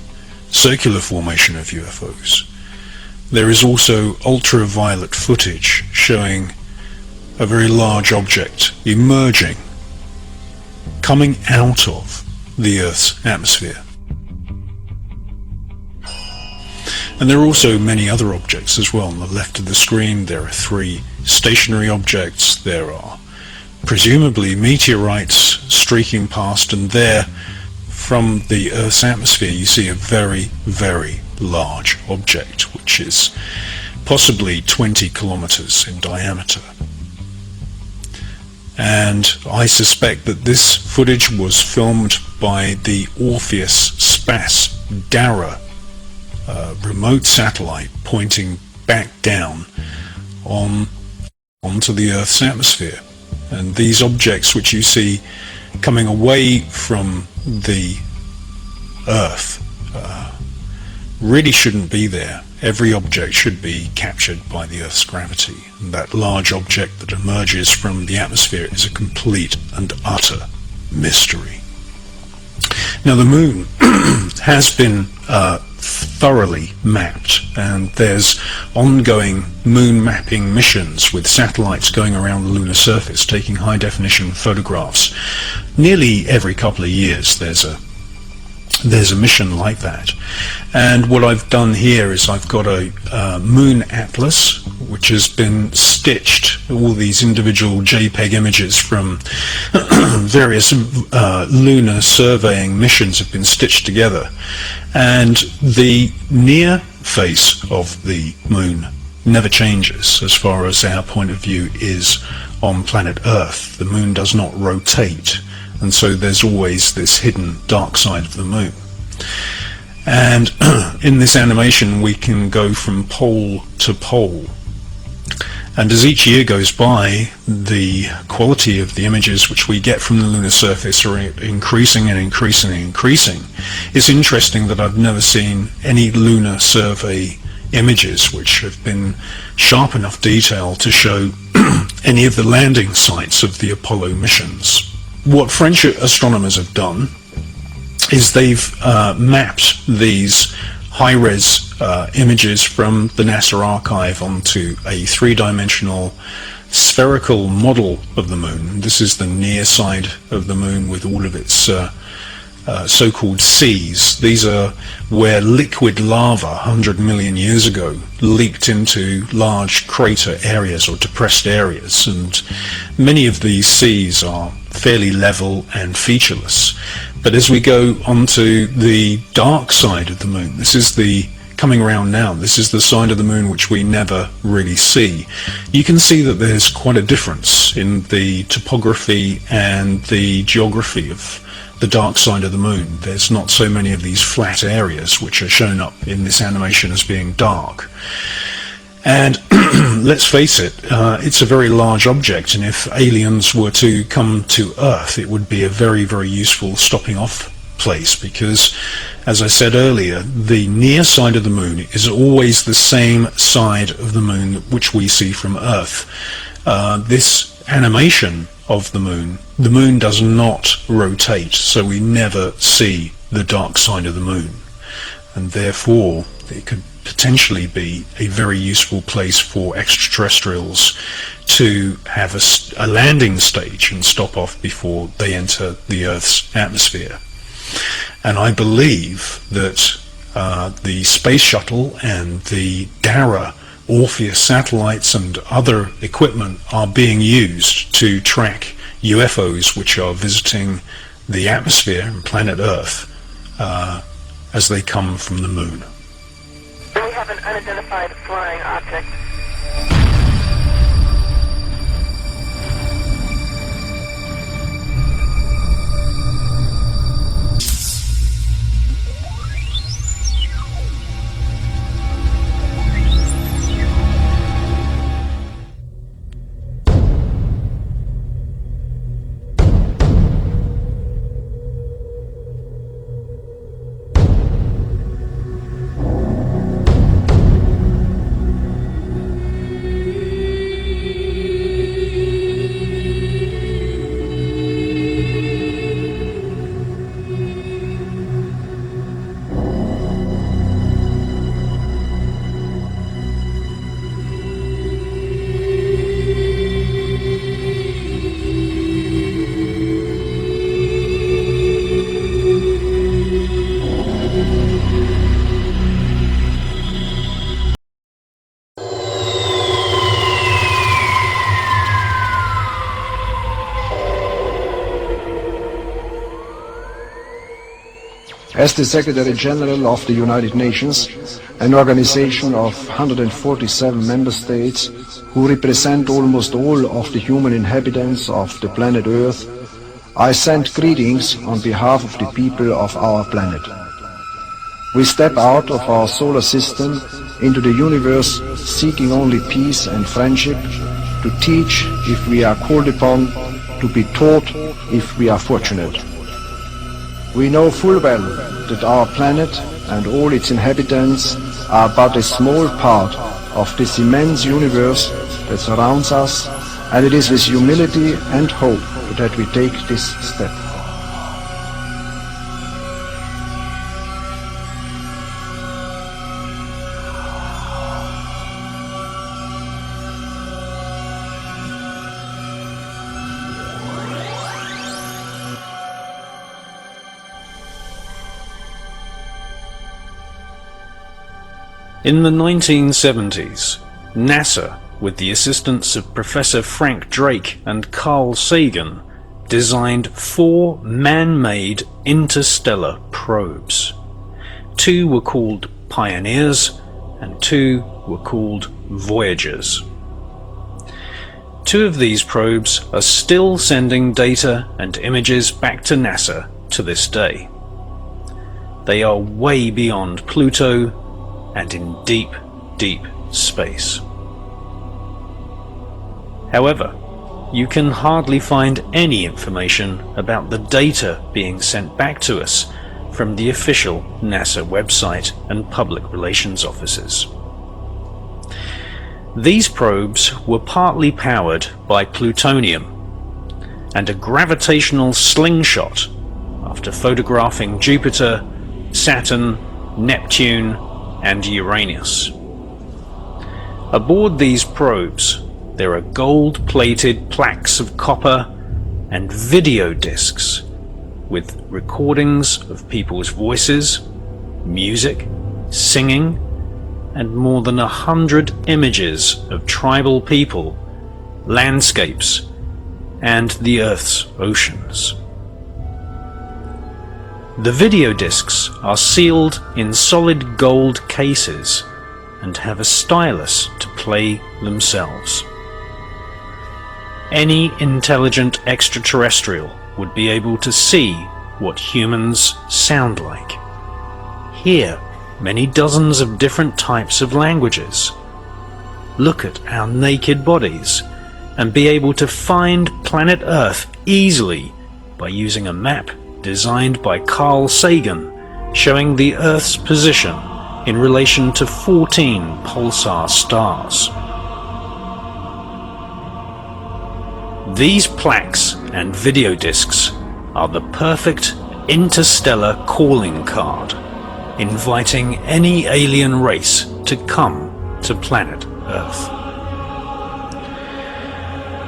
circular formation of UFOs, there is also ultraviolet footage showing a very large object emerging, coming out of the Earth's atmosphere. And there are also many other objects as well. On the left of the screen there are 3 stationary objects. There are presumably meteorites streaking past, and there from the Earth's atmosphere you see a very, very large object which is possibly 20 kilometers in diameter. And I suspect that this footage was filmed by the Orpheus SPAS DARA remote satellite pointing back down onto the Earth's atmosphere. And these objects which you see coming away from the Earth really shouldn't be there. Every object should be captured by the Earth's gravity, and that large object that emerges from the atmosphere is a complete and utter mystery. Now the moon has been thoroughly mapped, and there's ongoing moon mapping missions with satellites going around the lunar surface taking high definition photographs. Nearly every couple of years there's a mission like that. And what I've done here is I've got a moon atlas which has been stitched. All these individual JPEG images from various lunar surveying missions have been stitched together, and the near face of the moon never changes as far as our point of view is on planet Earth. The moon does not rotate, and so there's always this hidden dark side of the moon. And in this animation we can go from pole to pole, and as each year goes by, the quality of the images which we get from the lunar surface are increasing and increasing and increasing. It's interesting that I've never seen any lunar survey images which have been sharp enough detail to show any of the landing sites of the Apollo missions. What French astronomers have done is they've mapped these high-res images from the NASA archive onto a three-dimensional spherical model of the moon. This is the near side of the moon with all of its so-called seas. These are where liquid lava 100 million years ago leaked into large crater areas or depressed areas, and many of these seas are fairly level and featureless. But as we go onto the dark side of the moon, this is the coming around now, this is the side of the moon which we never really see. You can see that there's quite a difference in the topography and the geography of the dark side of the moon. There's not so many of these flat areas which are shown up in this animation as being dark. And let's face it, it's a very large object, and if aliens were to come to Earth, it would be a very, very useful stopping off place, because, as I said earlier, the near side of the moon is always the same side of the moon which we see from Earth. This animation of the moon does not rotate, so we never see the dark side of the moon, and therefore it could potentially be a very useful place for extraterrestrials to have a landing stage and stop off before they enter the Earth's atmosphere. And I believe that the space shuttle and the Dara Orpheus satellites and other equipment are being used to track UFOs which are visiting the atmosphere and planet Earth as they come from the moon. We have an unidentified flying object. As the Secretary General of the United Nations, an organization of 147 member states who represent almost all of the human inhabitants of the planet Earth, I send greetings on behalf of the people of our planet. We step out of our solar system into the universe seeking only peace and friendship, to teach if we are called upon, to be taught if we are fortunate. We know full well that our planet and all its inhabitants are but a small part of this immense universe that surrounds us, and it is with humility and hope that we take this step. In the 1970s, NASA, with the assistance of Professor Frank Drake and Carl Sagan, designed 4 man-made interstellar probes. 2 were called Pioneers and 2 were called Voyagers. 2 of these probes are still sending data and images back to NASA to this day. They are way beyond Pluto and in deep, deep space. However, you can hardly find any information about the data being sent back to us from the official NASA website and public relations offices. These probes were partly powered by plutonium and a gravitational slingshot after photographing Jupiter, Saturn, Neptune, and Uranus. Aboard these probes, there are gold-plated plaques of copper and video discs with recordings of people's voices, music, singing, and more than 100 images of tribal people, landscapes, and the Earth's oceans. The video discs are sealed in solid gold cases and have a stylus to play themselves. Any intelligent extraterrestrial would be able to see what humans sound like, hear many dozens of different types of languages, look at our naked bodies, and be able to find planet Earth easily by using a map designed by Carl Sagan showing the Earth's position in relation to 14 pulsar stars. These plaques and video discs are the perfect interstellar calling card, inviting any alien race to come to planet Earth.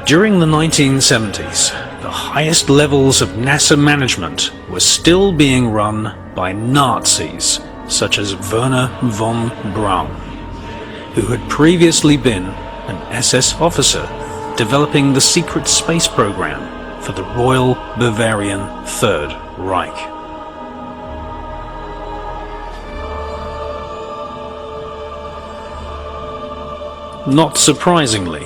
During the 1970s, the highest levels of NASA management were still being run by Nazis such as Werner von Braun, who had previously been an SS officer developing the secret space program for the Royal Bavarian Third Reich. Not surprisingly,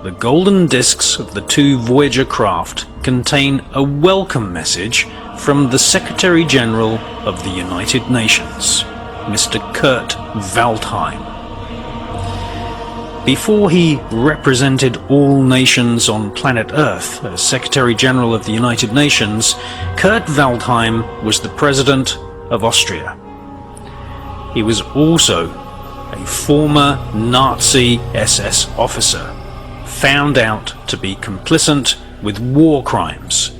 the golden discs of the 2 Voyager craft contain a welcome message from the Secretary General of the United Nations, Mr. Kurt Waldheim. Before he represented all nations on planet Earth as Secretary General of the United Nations, Kurt Waldheim was the President of Austria. He was also a former Nazi SS officer, found out to be complicit with war crimes,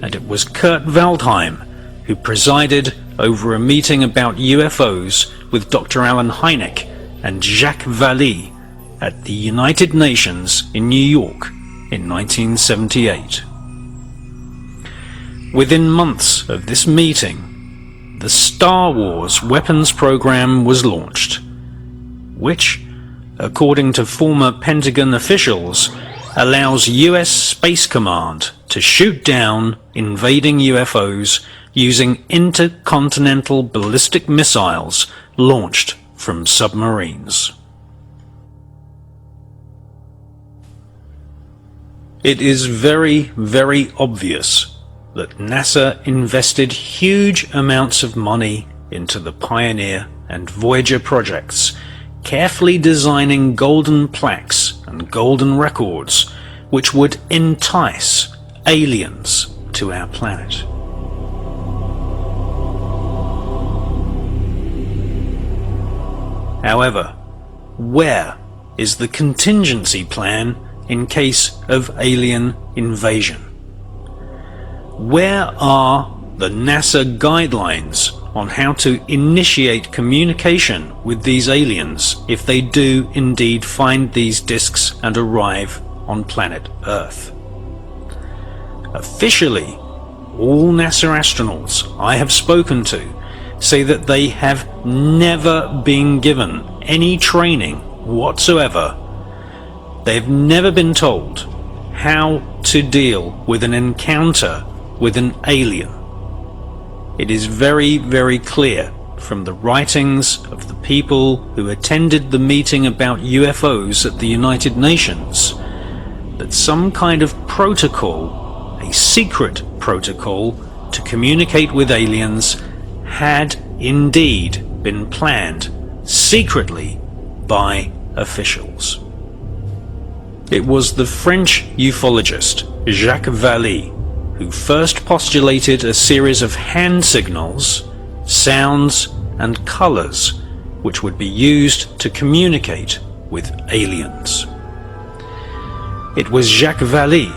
and it was Kurt Waldheim who presided over a meeting about UFOs with Dr. Alan Hynek and Jacques Vallée at the United Nations in New York in 1978. Within months of this meeting, the Star Wars weapons program was launched, which, according to former Pentagon officials, allows US Space Command to shoot down invading UFOs using intercontinental ballistic missiles launched from submarines. It is very, very obvious that NASA invested huge amounts of money into the Pioneer and Voyager projects, carefully designing golden plaques and golden records which would entice aliens to our planet. However, where is the contingency plan in case of alien invasion? Where are the NASA guidelines on how to initiate communication with these aliens if they do indeed find these disks and arrive on planet Earth? Officially, all NASA astronauts I have spoken to say that they have never been given any training whatsoever. They've never been told how to deal with an encounter with an alien. It is very, very clear from the writings of the people who attended the meeting about UFOs at the United Nations that some kind of protocol, a secret protocol to communicate with aliens, had indeed been planned secretly by officials. It was the French ufologist Jacques Vallée who first postulated a series of hand signals, sounds and colours which would be used to communicate with aliens. It was Jacques Vallée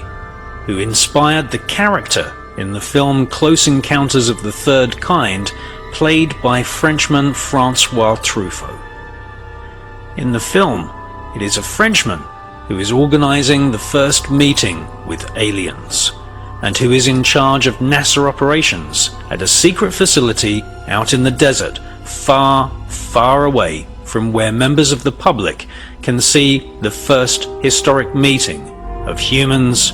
who inspired the character in the film Close Encounters of the Third Kind, played by Frenchman François Truffaut. In the film, it is a Frenchman who is organising the first meeting with aliens, and who is in charge of NASA operations at a secret facility out in the desert, far, far away from where members of the public can see the first historic meeting of humans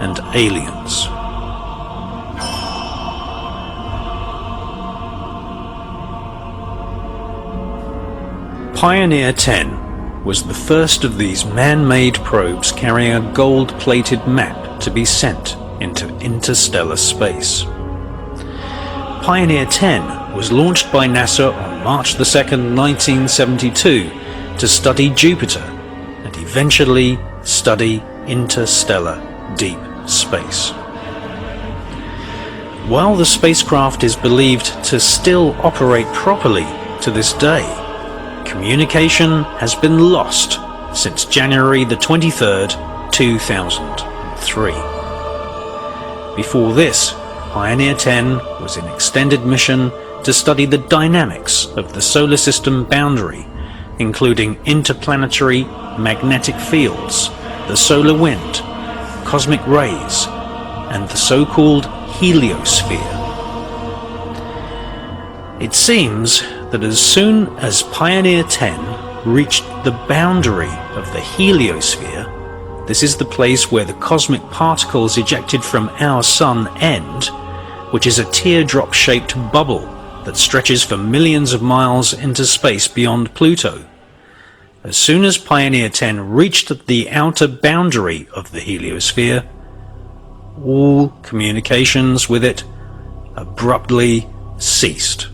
and aliens. Pioneer 10 was the first of these man-made probes carrying a gold-plated map to be sent into interstellar space. Pioneer 10 was launched by NASA on March 2nd, 1972 to study Jupiter and eventually study interstellar deep space. While the spacecraft is believed to still operate properly to this day, communication has been lost since January the 23rd, 2003. Before this, Pioneer 10 was in extended mission to study the dynamics of the solar system boundary, including interplanetary magnetic fields, the solar wind, cosmic rays, and the so-called heliosphere. It seems that as soon as Pioneer 10 reached the boundary of the heliosphere, this is the place where the cosmic particles ejected from our sun end, which is a teardrop-shaped bubble that stretches for millions of miles into space beyond Pluto. As soon as Pioneer 10 reached the outer boundary of the heliosphere, all communications with it abruptly ceased.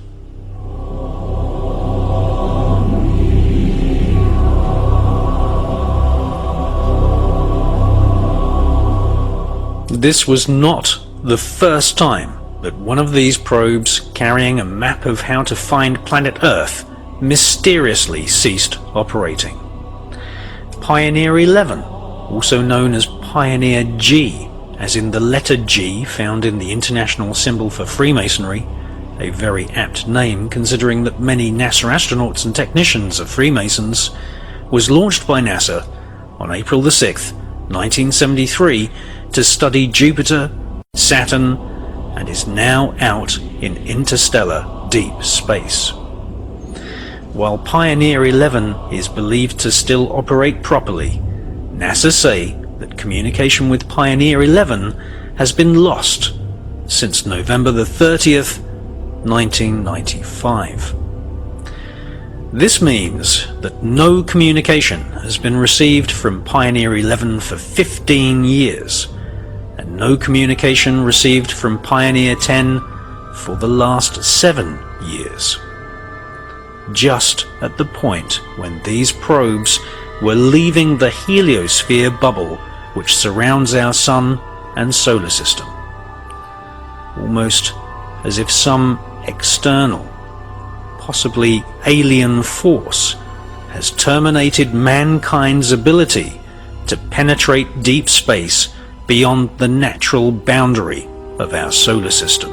This was not the first time that one of these probes carrying a map of how to find planet Earth mysteriously ceased operating. Pioneer 11, also known as Pioneer G, as in the letter G found in the international symbol for Freemasonry, a very apt name considering that many NASA astronauts and technicians are Freemasons, was launched by NASA on April the 6th, 1973 to study Jupiter, Saturn, and is now out in interstellar deep space. While Pioneer 11 is believed to still operate properly, NASA say that communication with Pioneer 11 has been lost since November the 30th, 1995. This means that no communication has been received from Pioneer 11 for 15 years, and no communication received from Pioneer 10 for the last 7 years. Just at the point when these probes were leaving the heliosphere bubble which surrounds our sun and solar system. Almost as if some external, possibly alien force has terminated mankind's ability to penetrate deep space beyond the natural boundary of our solar system.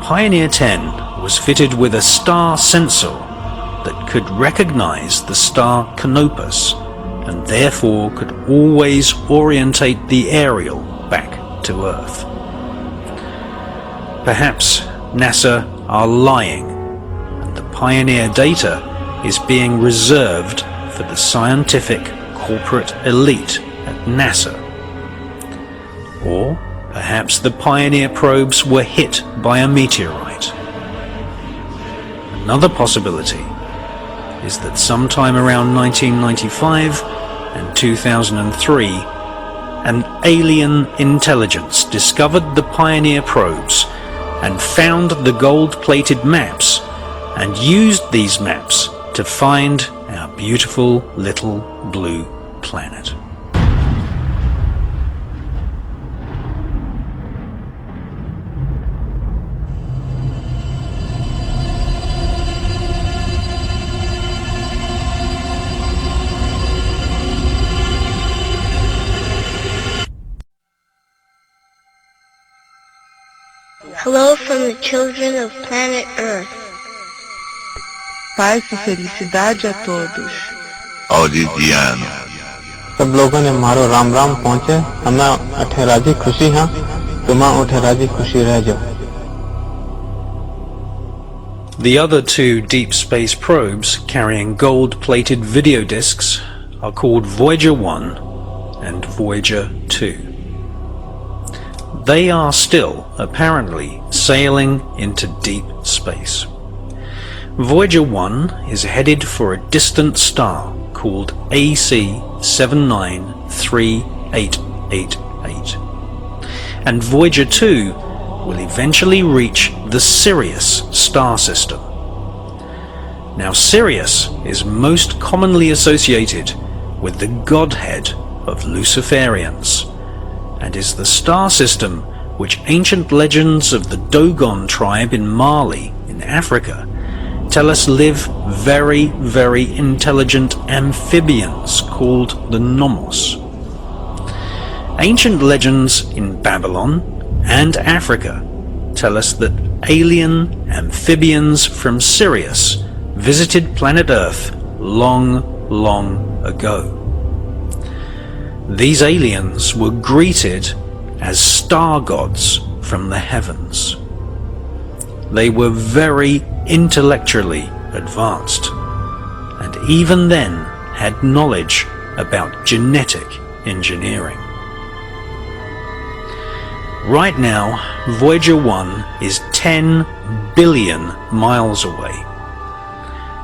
Pioneer 10 was fitted with a star sensor that could recognize the star Canopus and therefore could always orientate the aerial back to Earth. Perhaps NASA are lying, and the pioneer data is being reserved for the scientific corporate elite at NASA. Or perhaps the pioneer probes were hit by a meteorite. Another possibility is that sometime around 1995 and 2003, an alien intelligence discovered the pioneer probes and found the gold-plated maps and used these maps to find our beautiful little blue planet. Hello from the children of planet Earth. Paz e felicidade a todos. Origem. सब लोगों ने मारो राम राम पहुँचे हमें अठे राजी खुशी हाँ तुम्हें उठे राजी खुशी रह जाओ. The other two deep space probes carrying gold-plated video discs are called Voyager 1 and Voyager 2. They are still, apparently, sailing into deep space. Voyager 1 is headed for a distant star called AC 793888, and Voyager 2 will eventually reach the Sirius star system. Now, Sirius is most commonly associated with the godhead of Luciferians, and is the star system which ancient legends of the Dogon tribe in Mali, in Africa, tell us live very, very intelligent amphibians called the Nomos. Ancient legends in Babylon and Africa tell us that alien amphibians from Sirius visited planet Earth long, long ago. These aliens were greeted as star gods from the heavens. They were very intellectually advanced, and even then had knowledge about genetic engineering. Right now, Voyager 1 is 10 billion miles away.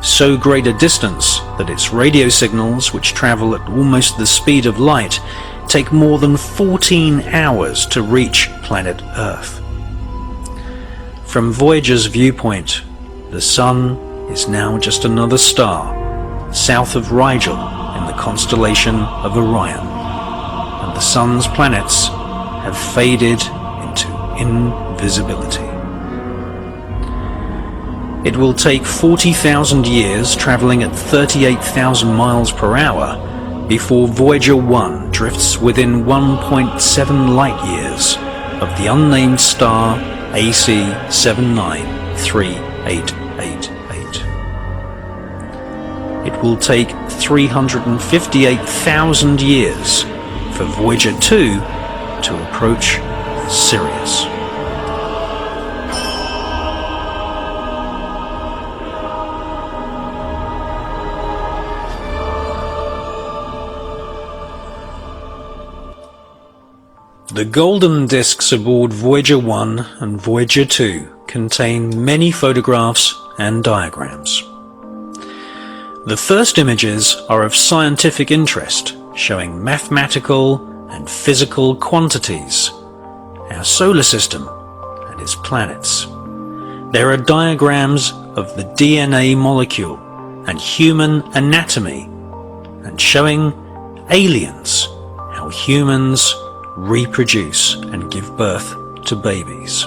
So great a distance that its radio signals, which travel at almost the speed of light, take more than 14 hours to reach planet Earth. From Voyager's viewpoint, the Sun is now just another star south of Rigel in the constellation of Orion, and the Sun's planets have faded into invisibility. It will take 40,000 years travelling at 38,000 miles per hour before Voyager 1 drifts within 1.7 light years of the unnamed star AC 793888. It will take 358,000 years for Voyager 2 to approach Sirius. The golden discs aboard Voyager 1 and Voyager 2 contain many photographs and diagrams. The first images are of scientific interest, showing mathematical and physical quantities, our solar system and its planets. There are diagrams of the DNA molecule and human anatomy, and showing aliens, how humans reproduce and give birth to babies.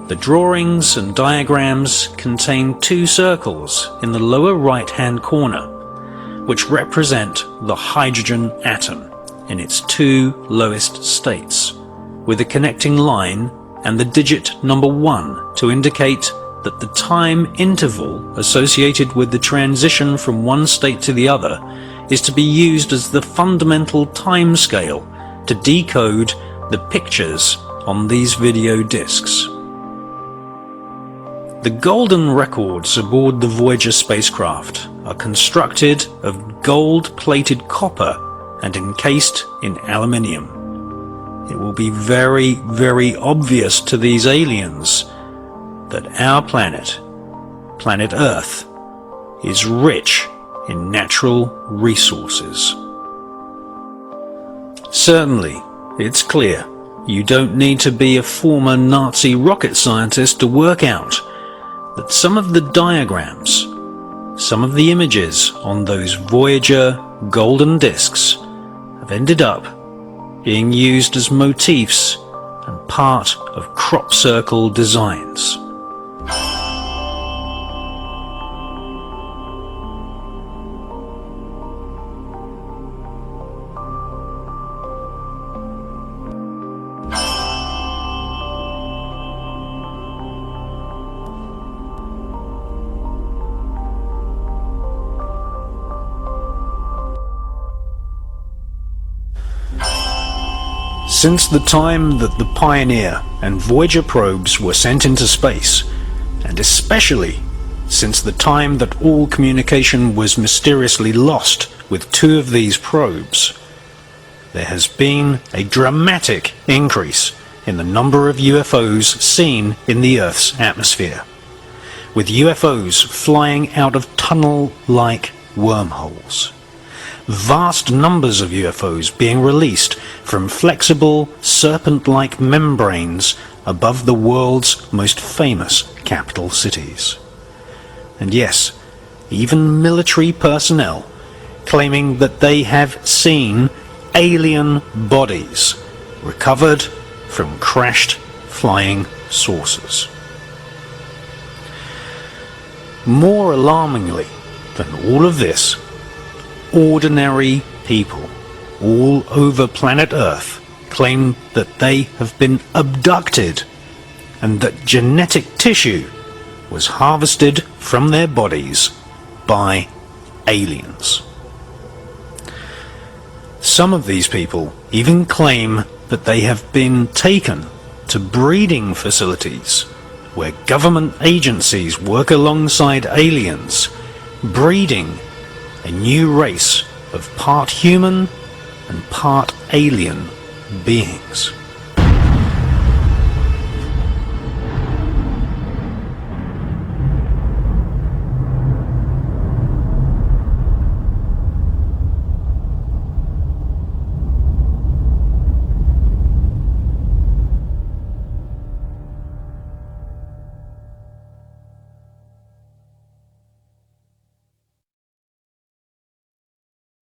The drawings and diagrams contain two circles in the lower right-hand corner, which represent the hydrogen atom in its two lowest states, with a connecting line and the digit number 1 to indicate that the time interval associated with the transition from one state to the other is to be used as the fundamental time scale to decode the pictures on these video discs. The golden records aboard the Voyager spacecraft are constructed of gold-plated copper and encased in aluminium. It will be very, very obvious to these aliens that our planet, planet Earth, is rich in natural resources. Certainly, it's clear you don't need to be a former Nazi rocket scientist to work out that some of the diagrams, some of the images on those Voyager golden discs have ended up being used as motifs and part of crop circle designs. Since the time that the Pioneer and Voyager probes were sent into space, and especially since the time that all communication was mysteriously lost with two of these probes, there has been a dramatic increase in the number of UFOs seen in the Earth's atmosphere, with UFOs flying out of tunnel-like wormholes. Vast numbers of UFOs being released from flexible, serpent-like membranes above the world's most famous capital cities. And yes, even military personnel claiming that they have seen alien bodies recovered from crashed flying saucers. More alarmingly than all of this, ordinary people all over planet Earth claim that they have been abducted and that genetic tissue was harvested from their bodies by aliens. Some of these people even claim that they have been taken to breeding facilities where government agencies work alongside aliens, breeding a new race of part human and part alien beings.